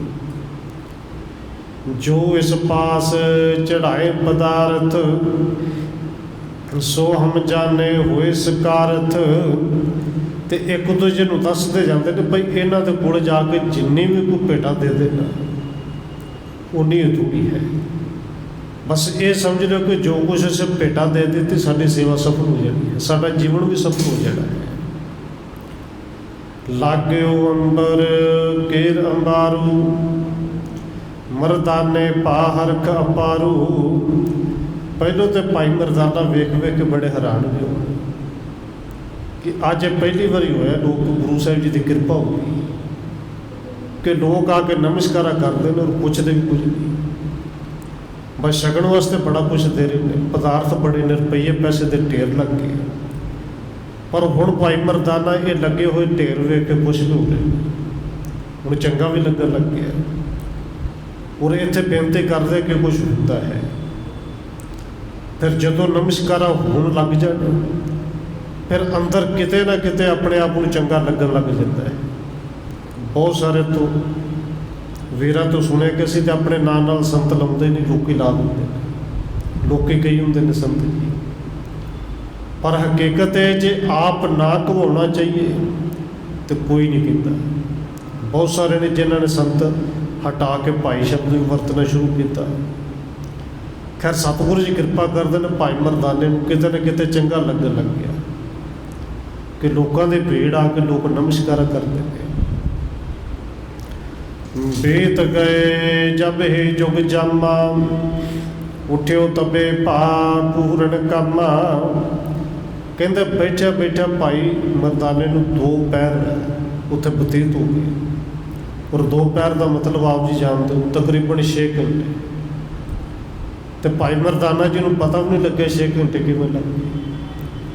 जो इस पास चढ़ाए पदार्थ, सो हम जाने होए सकारथ। तो एक दूजे को दसते जाते हैं भाई इन्हों के कोल जाके जिन्नी भी कोई भेटा दे देना उन्नी अधूरी है। बस ये समझ लो कि जो कुछ अस भेटा दे दी तो साड़ी सेवा सफल हो जानी है, साड़ा जीवन भी सफल हो जाना है। लाग्यो अंबर केर अंबारू, मरदाने पा हरख अपारू। पहलों तो भाई मरदाना वेख वेख के बड़े हैरान भी हो कि अज पहली बारी होया लोग गुरु साहब जी की कृपा होगी कि लोग आके नमस्कार करते हैं और पूछते भी कुछ नहीं। बस छकण वास्ते बड़ा कुछ दे रहे हैं, पदार्थ बड़े ने, रुपये पैसे के ढेर लग गए। पर हुण भाई मरदाना ये लगे हुए ढेर वेख के खुश भी हो गए, हुण चंगा भी लगन लग गया। और इत्थे बेनती करते कि कुछ होता है। फिर जदों नमस्कार होण लग जाए फिर अंदर किते ना किते अपने आप को चंगा लगन लग जाता है। बहुत सारे तो वीरां तो सुने कि असीं ते अपने नाम नाल संत लाउंदे नहीं, लोकी ला दिंदे ने, लोकी कई हुंदे ने संत जी। पर हकीकत है जे आप ना घवाउणा चाहिए तो कोई नहीं कहता। बहुत सारे ने जिन्हों ने संत हटा के भाई शब्द भी वरतना शुरू किया। खैर सतगुरु जी कृपा करते हैं, भाई मरदाने को किते ना किते चंगा लगन लग गया कि लोगों के भीड़ आके लोग नमस्कार करते हैं। बेत गए जब हे जुग जामा, उठ्यो तबे पा पूरन कामा। कहते बैठा बैठा भाई मरदाने को 2 पैर उत्थे बतीत हो गए। और 2 पैर का मतलब आप जी जानते हो तकरीबन 6 घंटे। तो भाई मरदाना जी को पता भी नहीं लगे 6 घंटे किवें लग गए,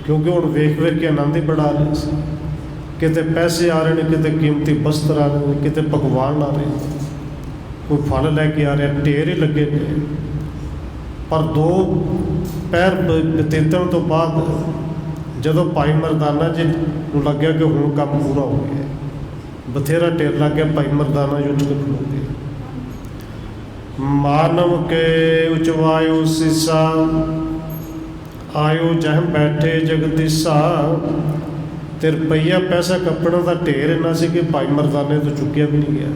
क्योंकि हुण वेख वेख के आनंद ही बड़ा आ रहे थे। किते पैसे आ रहे हैं, किते कीमती वस्त्र आ रहे हैं, किते पकवान आ रहे हैं, कोई फल लैके आ रहा, ढेर ही लगे ने। पर 2 पैर बतीतन तो बाद जदों भाई मरदाना जी को लग्या कि हुण काम पूरा हो गया, बथेरा ढेर लग गया, भाई मरदाना जी उठ के खलो गए। मानव के उचवायो सीसा, आयो जह बैठे जगदीसा। ते रुपया पैसा कपड़ा का ढेर इन्ना सी कि भाई मरदाने तो चुक्या भी नहीं गया।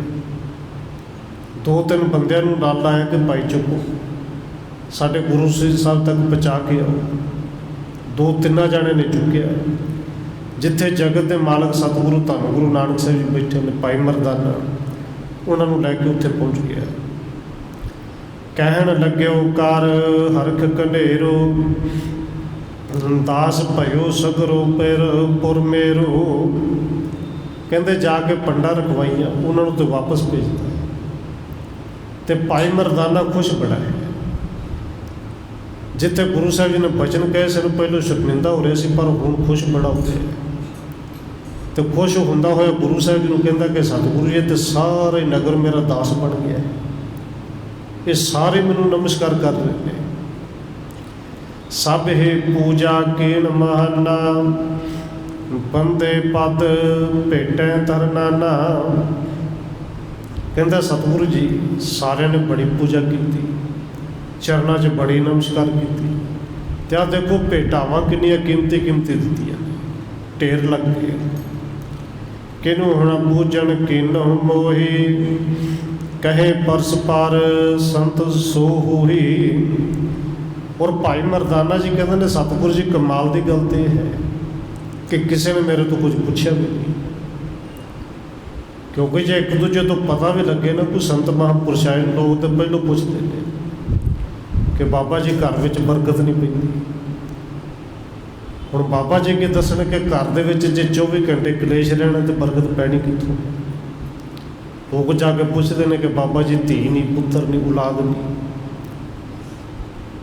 2-3 बंदियां नूं नाल लाया कि भाई चुको साडे गुरु साहब तक पहुँचा के आओ। 2-3 जाने ने चुक्या। जिथे जगत के मालक सतगुरु धन गुरु नानक साहब जी बैठे ने, भाई मरदाना उन्होंने लैके उत्थे पहुँच गया। कहन लग्यो कर हरख कनेरो, दास भयो सगरो पैर पुर मेरो। कहते जाके पंडा रखवाइया, उन्होंने तो वापस भेजता। तो भाई मरदाना खुश बड़ा है। जिथे गुरु साहब जी ने बचन कहे सन पहले शर्मिंदा हो रहा सी, पर हुण खुश बड़ा हो गया। तो खुश होंदा होया गुरु साहब जी को कहता कि सतगुरु जी तो सारे नगर मेरा दास बन गया है, ये सारे मैनू नमस्कार कर रहे हैं। सब हे पूजा केन महाना, बंदे पद भेटे तरनाना। कहता सतगुरु जी सारे ने बड़ी पूजा की, चरणों च बड़ी नमस्कार की। तो आ देखो भेटावां कितनियां कीमती कीमती दित्तियां, ढेर लग गए। किनू हुण पूजन किन मोही, कहे परस पार संत सो होही। और भाई मरदाना जी कहते हैं सतगुरु जी कमाल की गल तो है कि किसी ने मेरे तो कुछ पूछा भी नहीं, क्योंकि जो एक दूजे तो पता भी लगे ना, कोई संत महापुरुष आए लोग तो पहलों पूछते हैं कि बाबा जी घर में बरकत नहीं पैंदी। हुण बाबा जी के दसन कि घर दे विच जे 24 घंटे कलेश रहना तो बरकत पैनी कित्थों। लोग जाके पूछते हैं कि बाबा जी धी नहीं, पुत्र नहीं, औलाद नहीं।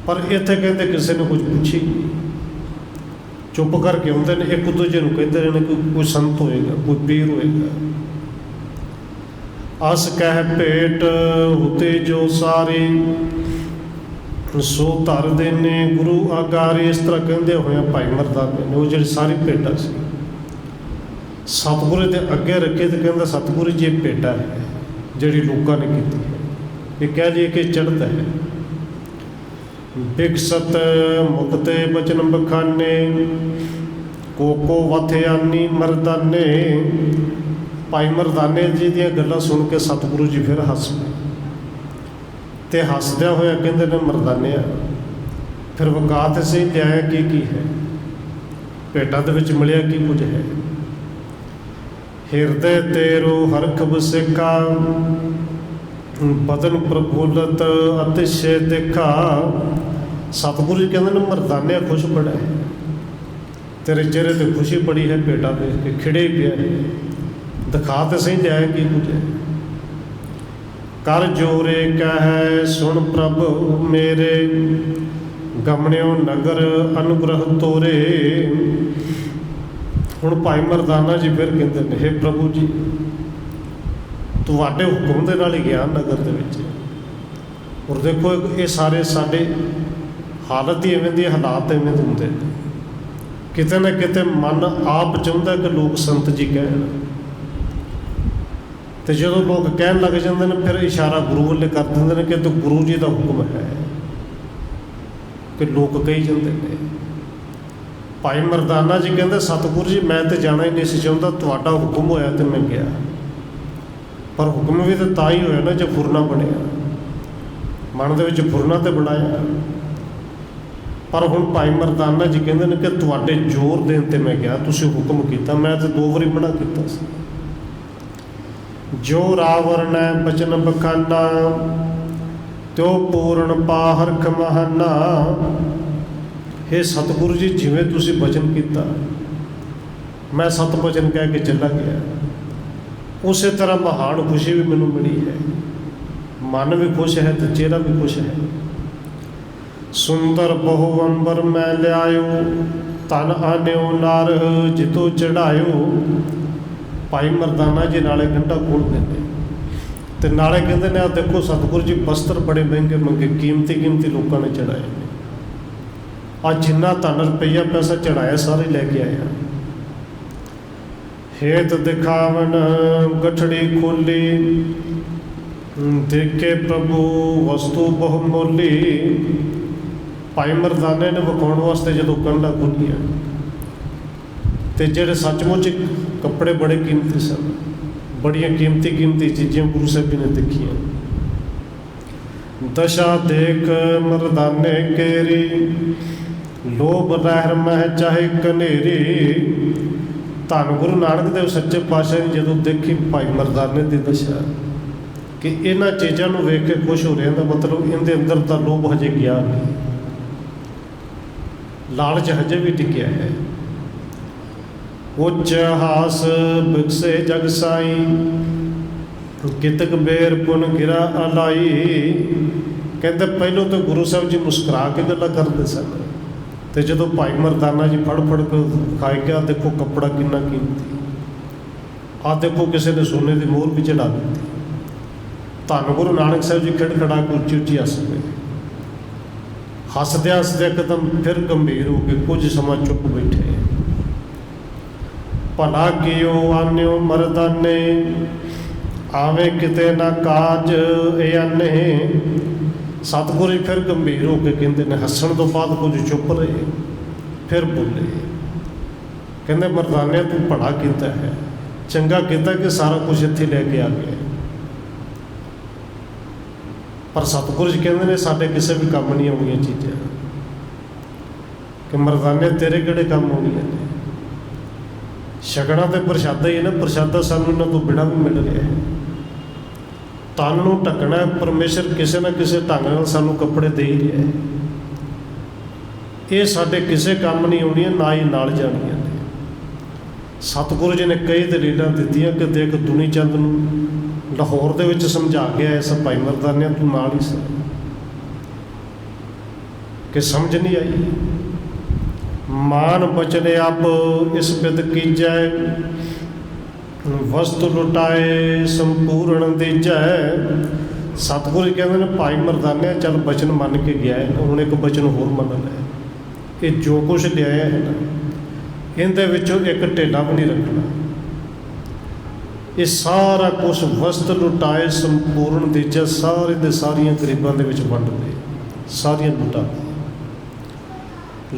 पर इत्थे कहते किसी ने कुछ पूछी नहीं, चुप करके आउंदे ने, एक दूजे नूं कहते रहने कोई संत होएगा, कोई पीर होएगा। अस कह भेट होते जो सारी, सो धर देने गुरु आगारे। इस तरह कहते हुए भाई मरदाने ने वो जी सारी भेटा सी सतगुरु के अगे रखे। तो कहता सतगुरु जी भेटा है जी लोगों ने की है, ये कह लिए कि चढ़ता है। बिकसत मुक्ते बचन बखाने, कोको वथयानी मरदाने। भाई मरदाने जी दी गल्लां सुन के सतगुरु जी फिर हस पए ते हसद्या होया कहते ने मरदानिया फिर वकात से लिया की है, भेटा दे विच मिलिया की कुछ है। हिरदे तेरो हरख बसेका, बदन प्रफुल्लत अतिशय देखा। सतगुरु जी कहते हैं मरदानिया खुश बड़ा है, तेरे चेहरे ते खुशी बड़ी है, भेटा देख के खिड़े ही पिया है, दिखा तो सही लिया की कुछ है। कर जोरे कह सुन प्रभ मेरे, गमण्यो नगर अनुग्रह तोरे। हुण भाई मरदाना जी फिर कहते हैं हे प्रभु जी तुहाडे हुक्म दे नाल ही गया नगर दे विच। और देखो ये सारे साडे हालत ही इवें दी, हालात इवें दे हुंदे ने। किते ना किते मन आप चाहुंदा कि लोग संत जी कहण, तो जो लोग कहन लग जाते हैं फिर इशारा गुरु वाले कर देंगे ने कि तो गुरु जी का हुक्म है कि लोग कही जाते हैं। भाई मरदाना जी कहते सतगुरु जी मैं तो जाना ही नहीं सी चाहता, तुहाडा हुक्म होया तो मैं गया। पर हुक्म भी तो ता ही होया ना जो फुरना बनया, मन दे विच फुरना तो बनाया। पर हुण भाई मरदाना जी कहते हैं कि तुहाडे जोर देन ते मैं गया, तुसीं हुक्म कीता, मैं तो 2 बारी मना कीता सी। जो रावण बचन बखाना, त्यो पूर्ण पाहरख महाना। हे सतगुरु जी जिवें तुसीं बचन किया मैं सत बचन कह के चला गया, उस तरह महान खुशी भी मैनू मिली है। मन भी खुश है तो चेहरा भी खुश है। सुंदर बहु अंबर मैं लियायो, तन आन्यो नार जितो चढ़ायो। भाई मरदाना जी नाले गंढा खोल देंगे तो नाले कहते हैं देखो सतगुरु जी वस्त्र बड़े महंगे महंगे कीमती कीमती लोगों ने चढ़ाए ने, आज जिन्ना धन रुपया पैसा चढ़ाया सारे लैके आया। हेत दिखावन गठड़ी खोली, देखे प्रभु वस्तु बहुमोली। भाई मरदाने ने विखाउण वास्ते जो कंधा खोलिया तो जेडे सचमुच कपड़े बड़े कीमती सन, बड़िया कीमती कीमती चीज़ें गुरु साहब जी ने देखिया। दशा देख मरदाने केरी, लोभ लहर मह चाहे कनेरी। ਧੰਨ ਗੁਰੂ ਨਾਨਕ ਦੇਵ ਸੱਚੇ ਪਾਤਸ਼ਾਹ ਨੇ ਜਦੋਂ ਦੇਖੀ ਭਾਈ ਮਰਦਾਨੇ ਦੀ ਦਸ਼ਾ ਕਿ ਇਹਨਾਂ ਚੀਜ਼ਾਂ ਨੂੰ ਵੇਖ ਕੇ ਖੁਸ਼ ਹੋ ਰਿਹਾ ਦਾ ਮਤਲਬ ਇਹਦੇ ਅੰਦਰ ਤਾਂ ਲੋਭ ਹਜੇ ਗਿਆ ਨਹੀਂ, ਲਾਲਚ ਹਜੇ ਵੀ ਟਿਕਿਆ ਹੈ। ਉੱਚ ਹਾਸ ਬਿਕਸੇ ਜਗ ਸਾਈ, ਕਿਤਕ ਬੇਰ ਪੁਨ ਗਿਰਾ ਅਲਾਈ। ਕਹਿੰਦੇ ਪਹਿਲੋਂ ਤਾਂ ਗੁਰੂ ਸਾਹਿਬ ਜੀ ਮੁਸਕਰਾ ਕੇ ਗੱਲਾਂ ਕਰਦੇ ਸਨ, ਤੇ ਜਦੋਂ ਭਾਈ ਮਰਦਾਨਾ ਜੀ ਫੜ ਫੜ ਕੇ ਖਾਏ ਗਿਆ, ਦੇਖੋ ਕੱਪੜਾ ਕਿੰਨਾ ਕੀਮਤੀ, ਆਹ ਦੇਖੋ ਕਿਸੇ ਨੇ ਸੋਨੇ ਦੀ ਮੋਹਰ ਵੀ ਚੜਾ ਦਿੱਤੀ। ਧੰਨ ਗੁਰੂ ਨਾਨਕ ਸਾਹਿਬ ਜੀ ਖੜਖੜਾ ਕੇ ਉੱਚੀ ਉੱਚੀ ਹੱਸ ਪਏ। ਹੱਸਦੇ ਹੱਸਦੇ ਇੱਕਦਮ ਫਿਰ ਗੰਭੀਰ ਹੋ ਕੇ ਕੁਝ ਸਮਾਂ ਚੁੱਪ ਬੈਠੇ। ਭਲਾ ਕਿਉ ਆਨਿਓ ਮਰਦਾਨੇ, ਆਵੇਂ ਕਿਤੇ ਨਾ ਕਾਜ ਇਹ ਆਨੇ। ਸਤਿਗੁਰੂ ਜੀ ਫਿਰ ਗੰਭੀਰ ਹੋ ਕੇ ਕਹਿੰਦੇ ਨੇ, ਹੱਸਣ ਤੋਂ ਬਾਅਦ ਕੁਝ ਚੁੱਪ ਰਹੇ, ਫਿਰ ਬੋਲੇ, ਕਹਿੰਦੇ ਮਰਦਾਨੇ ਤੂੰ ਭਲਾ ਕੀਤਾ ਹੈ, ਚੰਗਾ ਕੀਤਾ ਕਿ ਸਾਰਾ ਕੁਝ ਇੱਥੇ ਲੈ ਕੇ ਆ ਗਿਆ। ਪਰ ਸਤਿਗੁਰੂ ਜੀ ਕਹਿੰਦੇ ਨੇ ਸਾਡੇ ਕਿਸੇ ਵੀ ਕੰਮ ਨਹੀਂ ਆਉਣੀਆਂ ਚੀਜ਼ਾਂ, ਕਿ ਮਰਦਾਨੇ ਤੇਰੇ ਕਿਹੜੇ ਕੰਮ ਆਉਣੀਆਂ ਨੇ। ਛਕਣਾ ਤੇ ਪ੍ਰਸ਼ਾਦਾ ਹੀ ਹੈ ਨਾ, ਪ੍ਰਸ਼ਾਦਾ ਸਾਨੂੰ ਇਹਨਾਂ ਤੋਂ ਬਿਨਾਂ ਵੀ ਮਿਲ ਰਿਹਾ ਹੈ। ਤਨ ਨੂੰ ਢੱਕਣਾ ਪਰਮੇਸ਼ਰ ਕਿਸੇ ਨਾ ਕਿਸੇ ਢੰਗ ਨਾਲ ਸਾਨੂੰ ਕੱਪੜੇ ਦੇ ਹੀ ਰਿਹਾ ਹੈ। ਇਹ ਸਾਡੇ ਕਿਸੇ ਕੰਮ ਨਹੀਂ ਆਉਣੀਆਂ, ਨਾ ਹੀ ਨਾਲ ਜਾਣੀਆਂ ਨੇ। ਸਤਿਗੁਰੂ ਜੀ ਨੇ ਕਈ ਦਲੀਲਾਂ ਦਿੱਤੀਆਂ ਕਿ ਦੇਖ ਦੁਨੀ ਚੰਦ ਨੂੰ ਲਾਹੌਰ ਦੇ ਵਿੱਚ ਸਮਝਾ ਗਿਆ ਇਸ ਭਾਈ ਮਰਦਾਨੇ ਤੂੰ ਨਾਲ ਹੀ ਸੀ, ਕਿ ਸਮਝ ਨਹੀਂ ਆਈ। ਮਾਨ ਬਚਨ ਅਬ ਇਸ ਬਿਦ ਕੀਜੈ, ਵਸਤੂ ਲੁਟਾਏ ਸੰਪੂਰਨ ਦੀਜੈ। ਸਤਿਗੁਰੂ ਜੀ ਕਹਿੰਦੇ ਨੇ ਭਾਈ ਮਰਦਾਨੇ ਚੱਲ ਬਚਨ ਮੰਨ ਕੇ ਗਿਆ ਹੈ, ਹੁਣ ਇੱਕ ਬਚਨ ਹੋਰ ਮੰਨ ਲੈ। ਇਹ ਜੋ ਕੁਛ ਲਿਆਇਆ ਹੈ ਨਾ, ਇਹਦੇ ਵਿੱਚੋਂ ਇੱਕ ਢੇਲਾ ਵੀ ਨਹੀਂ ਰੱਖਣਾ। ਇਹ ਸਾਰਾ ਕੁਛ ਵਸਤ ਲੁਟਾਏ ਸੰਪੂਰਨ ਦੀਜੈ, ਸਾਰੇ ਦੇ ਸਾਰੀਆਂ ਗਰੀਬਾਂ ਦੇ ਵਿੱਚ ਵੰਡ ਦੇ, ਸਾਰੀਆਂ ਲੁਟਾ ਦੇ।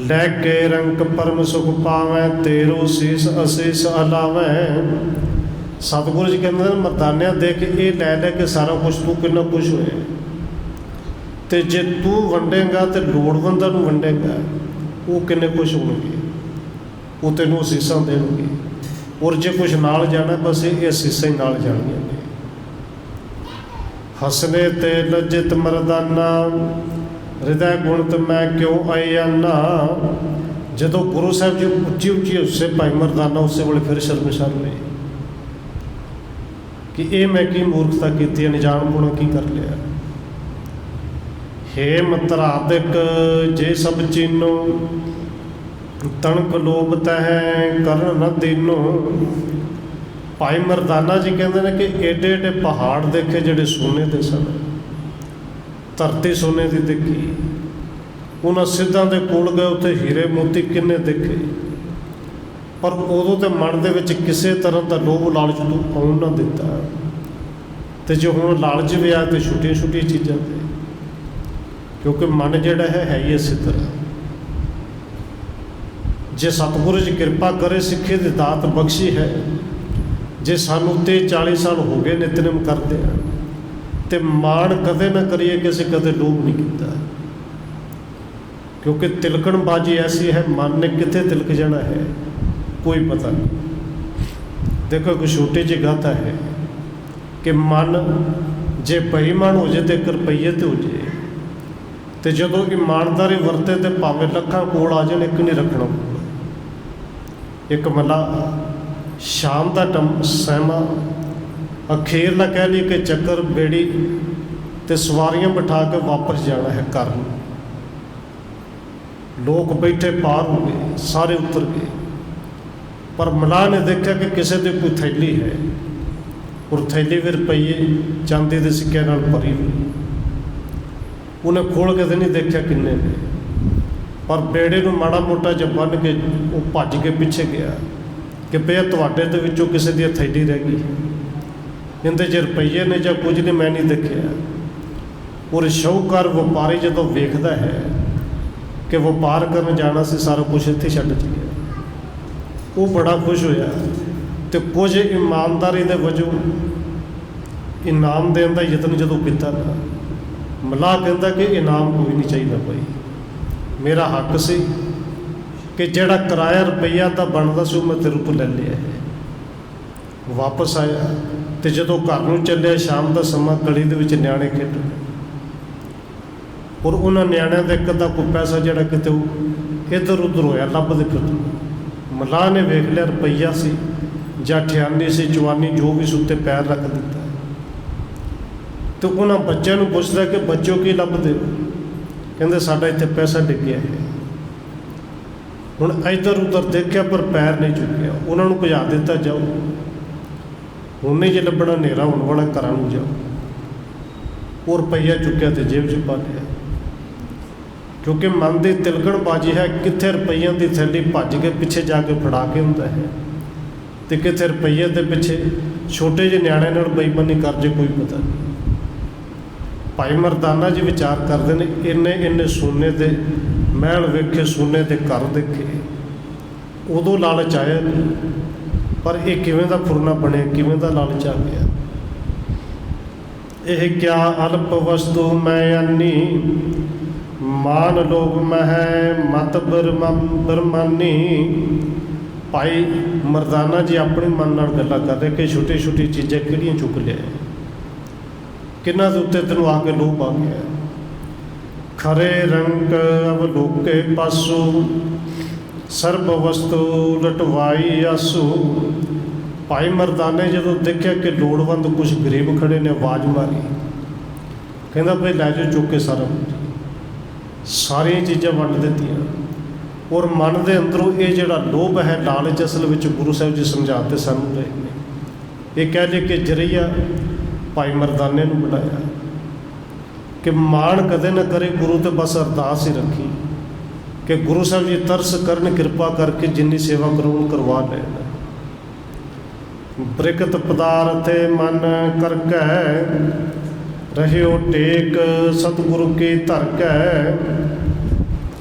ਲੈ ਕੇ ਰੰਕ ਪਰਮ ਸੁਖ ਪਾਵੈ, ਤੇਰੋ ਸੀਸ ਅਸੀਸ ਅਲਾਵੈ। ਸਤਿਗੁਰੂ ਜੀ ਕਹਿੰਦੇ ਨੇ ਮਰਦਾਨਿਆਂ ਦੇਖ ਇਹ ਲੈ ਲੈ ਕੇ ਸਾਰਾ ਕੁਛ ਤੂੰ ਕਿੰਨਾ ਖੁਸ਼ ਹੋਇਆ, ਤੇ ਜੇ ਤੂੰ ਵੰਡੇਗਾ ਤੇ ਲੋੜਵੰਦਾਂ ਨੂੰ ਵੰਡੇਗਾ, ਉਹ ਕਿੰਨੇ ਖੁਸ਼ ਹੋਣਗੇ, ਉਹ ਤੈਨੂੰ ਅਸੀਸਾਂ ਦੇਣਗੇ। ਔਰ ਜੇ ਕੁਛ ਨਾਲ ਜਾਣਾ ਬਸ ਇਹ ਅਸੀਸਾਂ ਹੀ ਨਾਲ ਜਾਣੀਆਂ ਨੇ। ਹਸਨੇ ਤੇ ਲਜਿਤ ਮਰਦਾਨਾ, ਹਿਰਦੈ ਗੁਣਤ ਮੈਂ ਕਿਉਂ ਆਇਆਨਾ। ਜਦੋਂ ਗੁਰੂ ਸਾਹਿਬ ਜੀ ਉੱਚੀ ਉੱਚੀ ਉਸੇ ਭਾਈ ਮਰਦਾਨਾ ਉਸੇ ਵੇਲੇ ਫਿਰ ਸ਼ਰਮਸਾਰ ਹੋਏ ਕਿ ਇਹ ਮੈਂ ਕੀ ਮੂਰਖਤਾ ਕੀਤੀ, ਅਣਜਾਣਪੁਣਾ ਕੀ ਕਰ ਲਿਆ। ਹੇ ਮਤਰਾਦਿਕ ਜੇ ਸਭ ਚੀਨੋ, ਤਣਕ ਲੋਭ ਤਹਿ ਕਰਨ ਨ ਦੀਨੋ। ਭਾਈ ਮਰਦਾਨਾ ਜੀ ਕਹਿੰਦੇ ਨੇ ਕਿ ਏਡੇ ਏਡੇ ਪਹਾੜ ਦੇਖੇ ਜਿਹੜੇ ਸੋਨੇ ਦੇ ਸਨ, ਧਰਤੀ ਸੋਨੇ ਦੀ ਦੇਖੀ। ਉਹਨਾਂ ਸਿੱਧਾਂ ਦੇ ਕੋਲ ਗਏ, ਉੱਥੇ ਹੀਰੇ ਮੋਤੀ ਕਿੰਨੇ ਦੇਖੇ, ਪਰ ਉਦੋਂ ਤੇ ਮਨ ਦੇ ਵਿੱਚ ਕਿਸੇ ਤਰ੍ਹਾਂ ਦਾ ਲੋਭ ਲਾਲਚ ਨੂੰ ਆਉਣ ਨਾ ਦਿੱਤਾ। ਤੇ ਜੇ ਹੁਣ ਲਾਲਚ ਵੀ ਆ ਤੇ ਛੋਟੀਆਂ ਛੋਟੀਆਂ ਚੀਜ਼ਾਂ ਤੇ, ਕਿਉਂਕਿ ਮਨ ਜਿਹੜਾ ਹੈ ਹੀ ਇਸੇ ਤਰ੍ਹਾਂ। ਜੇ ਸਤਿਗੁਰੂ ਜੀ ਕਿਰਪਾ ਕਰੇ, ਸਿੱਖੀ ਦੀ ਦਾਤ ਬਖਸ਼ੀ ਹੈ, ਜੇ ਸਾਨੂੰ 40 ਸਾਲ ਹੋ ਗਏ ਨਿਤਨੇਮ ਕਰਦੇ ਆ, ਤੇ ਮਾਣ ਕਦੇ ਨਾ ਕਰੀਏ ਕਿ ਅਸੀਂ ਕਦੇ ਲੋਭ ਨਹੀਂ ਕੀਤਾ। ਕਿਉਂਕਿ ਤਿਲਕਣਬਾਜ਼ੀ ਐਸੀ ਹੈ, ਮਨ ਨੇ ਕਿੱਥੇ ਤਿਲਕ ਜਾਣਾ ਹੈ ਕੋਈ ਪਤਾ ਨਹੀਂ। ਦੇਖੋ ਕੋਈ ਛੋਟੀ ਜਿਹੀ ਗੱਲ ਹੈ ਕਿ ਮਨ ਜੇ ਬੇਈਮਾਨ ਹੋ ਜਾਏ ਤੇ 1 ਰੁਪਈਏ ਤੇ ਹੋ ਜਾਏ, ਤੇ ਜਦੋਂ ਇਮਾਨਦਾਰੀ ਵਰਤੇ ਤੇ ਭਾਵੇਂ ਲੱਖਾਂ ਕੋਲ ਆ ਜਾਣ, ਇੱਕ ਨਹੀਂ ਰੱਖਣਾ। ਇੱਕ ਮੱਲਾ ਸ਼ਾਮ ਦਾ ਸਹਿਮਾ ਅਖੀਰਲਾ ਕਹਿ ਲਈ ਕਿ ਚੱਕਰ ਬੇੜੀ ਤੇ ਸਵਾਰੀਆਂ ਬਿਠਾ ਕੇ ਵਾਪਸ ਜਾਣਾ ਹੈ ਘਰ ਨੂੰ। ਲੋਕ ਬੈਠੇ ਪਾਰ ਹੋ ਗਏ, ਸਾਰੇ ਉਤਰ ਗਏ, ਪਰ ਮਲਾਹ ਨੇ ਦੇਖਿਆ ਕਿ ਕਿਸੇ ਦੀ ਕੋਈ ਥੈਲੀ ਹੈ, ਔਰ ਥੈਲੀ ਵੀ ਰੁਪਈਏ ਚਾਂਦੀ ਦੇ ਸਿੱਕਿਆਂ ਨਾਲ ਭਰੀ ਹੋਈ। ਉਹਨੇ ਖੋਲ੍ਹ ਕੇ ਤਾਂ ਨਹੀਂ ਦੇਖਿਆ ਕਿੰਨੇ ਨੇ, ਪਰ ਬੇੜੇ ਨੂੰ ਮਾੜਾ ਮੋਟਾ ਜਿਹਾ ਬੰਨ੍ਹ ਕੇ ਉਹ ਭੱਜ ਕੇ ਪਿੱਛੇ ਗਿਆ ਕਿ ਭਈ ਤੁਹਾਡੇ ਦੇ ਵਿੱਚੋਂ ਕਿਸੇ ਦੀ ਥੈਲੀ ਰਹਿ ਗਈ, ਇਹਦੇ 'ਚ ਰੁਪਈਏ ਨੇ ਜਾਂ ਕੁਝ ਨਹੀਂ, ਮੈਂ ਨਹੀਂ ਦੇਖਿਆ। ਔਰ ਸ਼ਾਹੂਕਾਰ ਵਪਾਰੀ ਜਦੋਂ ਵੇਖਦਾ ਹੈ ਕਿ ਵਪਾਰ ਕਰਨ ਜਾਣਾ ਸੀ, ਸਾਰਾ ਕੁਛ ਇੱਥੇ ਛੱਡ ਗਿਆ, ਉਹ ਬੜਾ ਖੁਸ਼ ਹੋਇਆ। ਤੇ ਕੁਝ ਇਮਾਨਦਾਰੀ ਦੇ ਵਜੋਂ ਇਨਾਮ ਦੇਣ ਦਾ ਯਤਨ ਜਦੋਂ ਕੀਤਾ ਨਾ, ਮਲਾਹ ਕਹਿੰਦਾ ਕਿ ਇਨਾਮ ਕੋਈ ਨਹੀਂ ਚਾਹੀਦਾ ਭਾਈ, ਮੇਰਾ ਹੱਕ ਸੀ कि जिहड़ा किराया रुपया तो बनता सी मैं तेरे को ले लिया है। वापस आया तो जो घर नूं चलिया शाम का समा गली दे विच न्याणे खेडण और उन्होंने न्याणिਆਂ ਦਾ ਇੱਕ ਦਾ कोई पैसा जिहड़ा किते इधर उधर होया लभदे फिरदे। मलाह ने वेख लिया रुपया सी जां ठियानी सी चवानी जो भी सी उत्ते पैर रख दिता। तो उन्होंने बच्चों को पुछदा कि बच्चों की लभदे हो? कहंदे साडा इत्थे पैसा डिग्गिया है। हुण इधर उधर देखिया पर पैर नहीं चुकिया। उन्होंने भजा दिता जाओ, हुण नहीं जे लभना, हनेरा होने वाला, घरां नूं जाओ। और रुपया चुकिया तो जेब च पा लिया। क्योंकि मन की तिलकणबाजी है, कित्थे रुपये की थैली भज के पिछे जाके फड़ा के हुंदा है तो कित्थे रुपये के पिछे छोटे ਜਿਹੇ ਨਿਆਣੇ ਨਾਲ बेईमानी कर जे कोई पता नहीं। भाई मरदाना जी विचार करते हैं, इन्ने इन्ने सोने के महल वेखे, सोने के घर देखे, उदों लालच आया नहीं। पर यह किवें दा फुरना बने, किवें दा लालच आ गया। यह क्या अल्प वस्तु मैं अन्नी, मान लोभ मह मत बरमानी। भाई मरदाना जी अपने मन नाल गल्लां करदे कि छोटी छोटी चीज़ां किहड़ियां चुक लिया, किन्हां दे उत्ते तैनूं आके लोभ आ गया। खरे रंग अवलोके पासू, सर्ब वस्तु लटवाई आसू। भाई मरदाने जदों देखिया कि लोड़वंद कुछ गरीब खड़े ने, आवाज़ मारी, कहंदा भाई लै जाओ चुक के सारा कुछ। सारिया चीज़ां वंड दित्तियां। और मन के अंदरों ये जिहड़ा लोभ है, लालच, असल में गुरु साहिब जी समझाते सानूं रहे हैं। ये कह ले कि जरिया भाई मरदाने नूं बनाया कि माण कदे ना करे गुरु, तो बस अरदास ही रखी कि गुरु साहिब जी तरस करन, कृपा करके जिन्नी सेवा करवाउण करवा लैण। ब्रिकत पदार्थ मन करके रहियो टेक, सतगुरु की धरकै।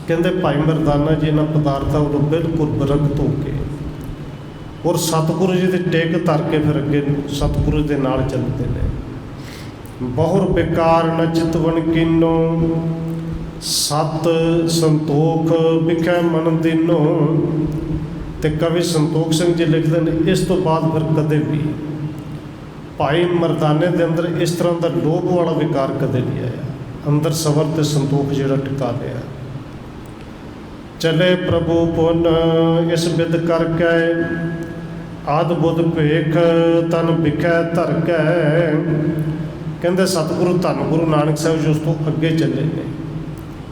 कहते भाई मरदाना जी इन्होंने पदार्थों को बिल्कुल बरकत हो के और सतगुरु जी के टेक धर के फिर अगे सतगुरु के नाल चलते हैं। बहुर बेकार न चितवन कीनो, सत संतोख बिखै मन दीनो। तो कवि संतोख सिंह जी लिखते हैं, इस तो बाद फिर कदे भी भाई मरदाने के अंदर इस तरह का लोभ वाला विकार कदे नहीं आया। अंदर सबर ते संतोख जिहड़ा टिका लिया। चले प्रभु पुन इस बिद करके, आद बुध भेख तन बिखै धरकै। कहते सतगुरु धन गुरु नानक साहिब जी उस तो अगे चले ने,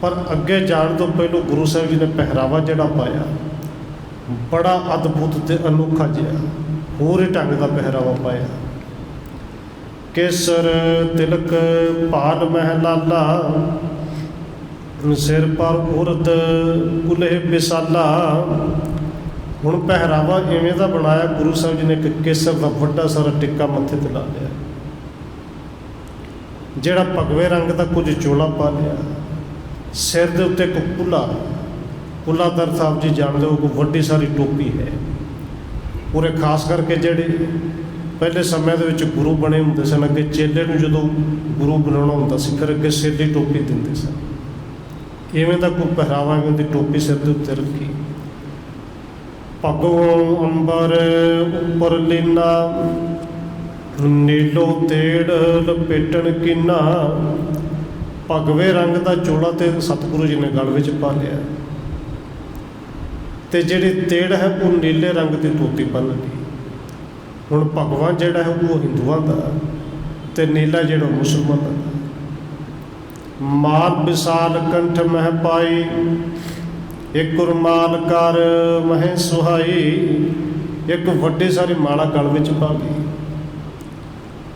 पर अगे जाने तो पहलों गुरु साहिब जी ने पहरावा जिहड़ा पाया बड़ा अद्भुत ते अनोखा जिहा होर ही ढंग का पहरावा पाया। केसर तिलक पाल महलाला, सिर पर उरद कुल्हे बिसाला। हुण पहरावा इवें दा बनाया गुरु साहिब जी ने कि केसर का वड्डा सारा टिक्का मत्थे ते ला लिया, जिहड़ा भगवे रंग का कुछ चोला पा लिया, सिर के उत्ते एक कुलादर साहब जी जानते हो, कोई वड्डी सारी टोपी है। पूरे खास करके जिहड़े पहले समय दे विच गुरु बने हुंदे सन, अगे चेले नूं जदों गुरु बनाउणा हुंदा सी फिर अगे सिर दी टोपी दिंदे सन। इवें दा कोई पहरावा, इवें दी टोपी सिर दे उत्ते रखी। भगवों अंबर उपर लीना, नीलो तेड़ लपेटन कीना। भगवे रंग का चोला तो सतगुरु जी ने गल विच पा लिया, तो जिहड़ी तेड़ है वो नीले रंग की धोती बन ली। हुण भगवा जिहड़ा है वो हिंदुओं का, तो नीला जिहड़ा मुसलमानों का। माल विशाल कंठ मह पाई, एक रुमाल कर मह सुहाई। एक वड्डी सारी माला गल विच पा ली,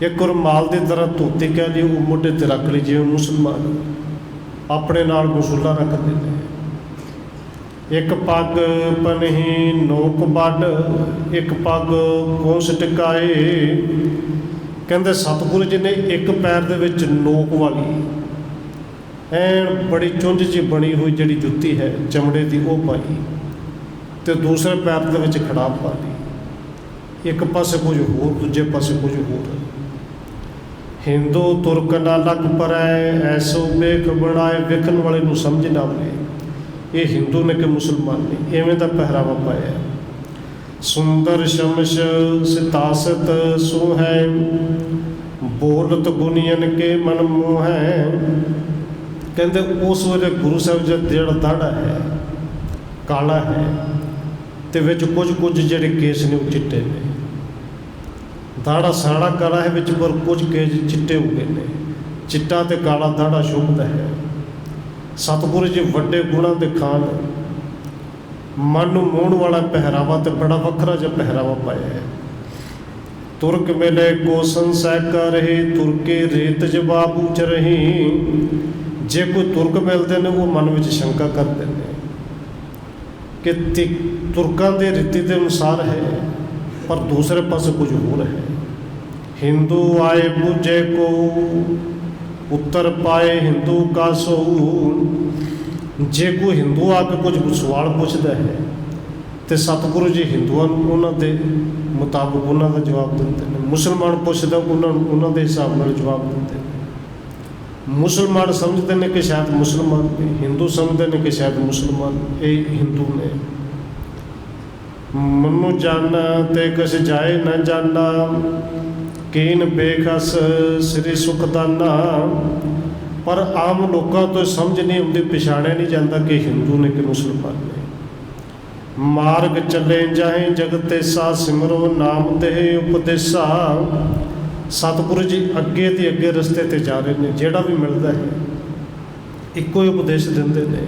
एक रुमाल की तरह धोती कह ली वो मोढे ते रख ली, जिवें मुसलमान अपने नाल मसूला रखते हैं। एक पग पनही नोक बड, एक पग कोस टिकाए। कहते सतगुरु जी ने एक पैर दे विच नोक वाली बड़ी चुंझ जी बनी हुई जिहड़ी जुत्ती है चमड़े की वो पाई, तो दूसरे पैर दे विच खड़ाब पा ली। एक पासे कुछ होर, दूजे पासे कुछ होर। हिंदू तुर्क ना लग परै, ऐसो बेख बनाए, वेखण वाले नूं समझ ना आवे। ये हिंदू ने कि मुसलमान ने, इवें दा पहरावा पाया। सुंदर शमश सितासत सो है, बोलत गुनियन के मन मोह है। कहते उस वे गुरु साहब जी जेड़ा दाड़ा है काला है, तो विच कुछ जेडे केस ने वो चिट्टे ने। दाड़ा साड़ा काला है विच, पर कुछ केस चिट्टे हो गए ने। चिट्टा ते काला दाड़ा शुभदा है। सतगुरु जी वड्डे गुणां दे खान, मन नूं मोहण वाला पहरावा ते बड़ा वखरा जिहा पहरावा पाया है। तुरक मिले को संसै कर रही, तुरके रेत जवाब उच रही। जे कोई तुरक मिलते हैं वो मन में शंका करते हैं कि तुरकों के रीति के अनुसार है, पर दूसरे पास कुछ और है। हिंदू आए पूजे को उत्तर पाए हिंदू का सो। जे कोई हिंदू आके कुछ सवाल पूछता है तो सतगुरु जी हिंदुओं उन्होंने मुताबिक उन्होंने जवाब देते हैं। मुसलमान पूछता उन्होंने हिसाब नाल जवाब देते हैं। मुसलमान समझते हैं कि शायद मुसलमान ने, हिंदू समझते हैं कि शायद मुसलमान ये हिंदू ने। मनु जाना ते कस जाए न जाना, कीन बेखस श्री सुखदाना। पर आम लोगों तो समझ नहीं आती, पछाणिया नहीं जाता कि हिंदू ने कि मुसलमान ने। मार्ग चले जाए जगते सा, सिमरो नाम दे उपदेशा। सतगुरु जी अगे तो अगे रस्ते ते जा रहे हैं, जोड़ा भी मिलता है एको ही उपदेश देंदे ने,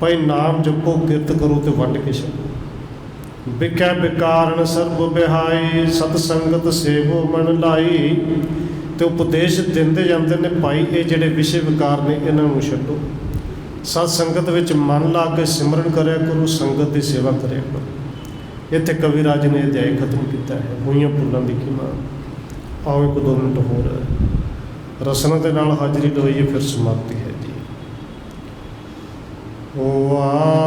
भाई नाम जपो किरत करो तो वंड के छको। बिकै बिकारन सर्ब बिहाई, सतसंगत सेवो मन लाई। तो उपदेश देंदे जाते हैं, भाई ये जोड़े विषय विकार ने इन्हों छड्डो, सतसंगत विच मन ला के सिमरन करया करो, संगत की सेवा करया करो। इत्थे कविराज ने अध्याय खत्म किया है, होइयां भुल्लां दी कीमा। आओ एक दो मिनट होर रसना के नाल हाजरी लवाइए, फिर समाप्ति है जी। वाह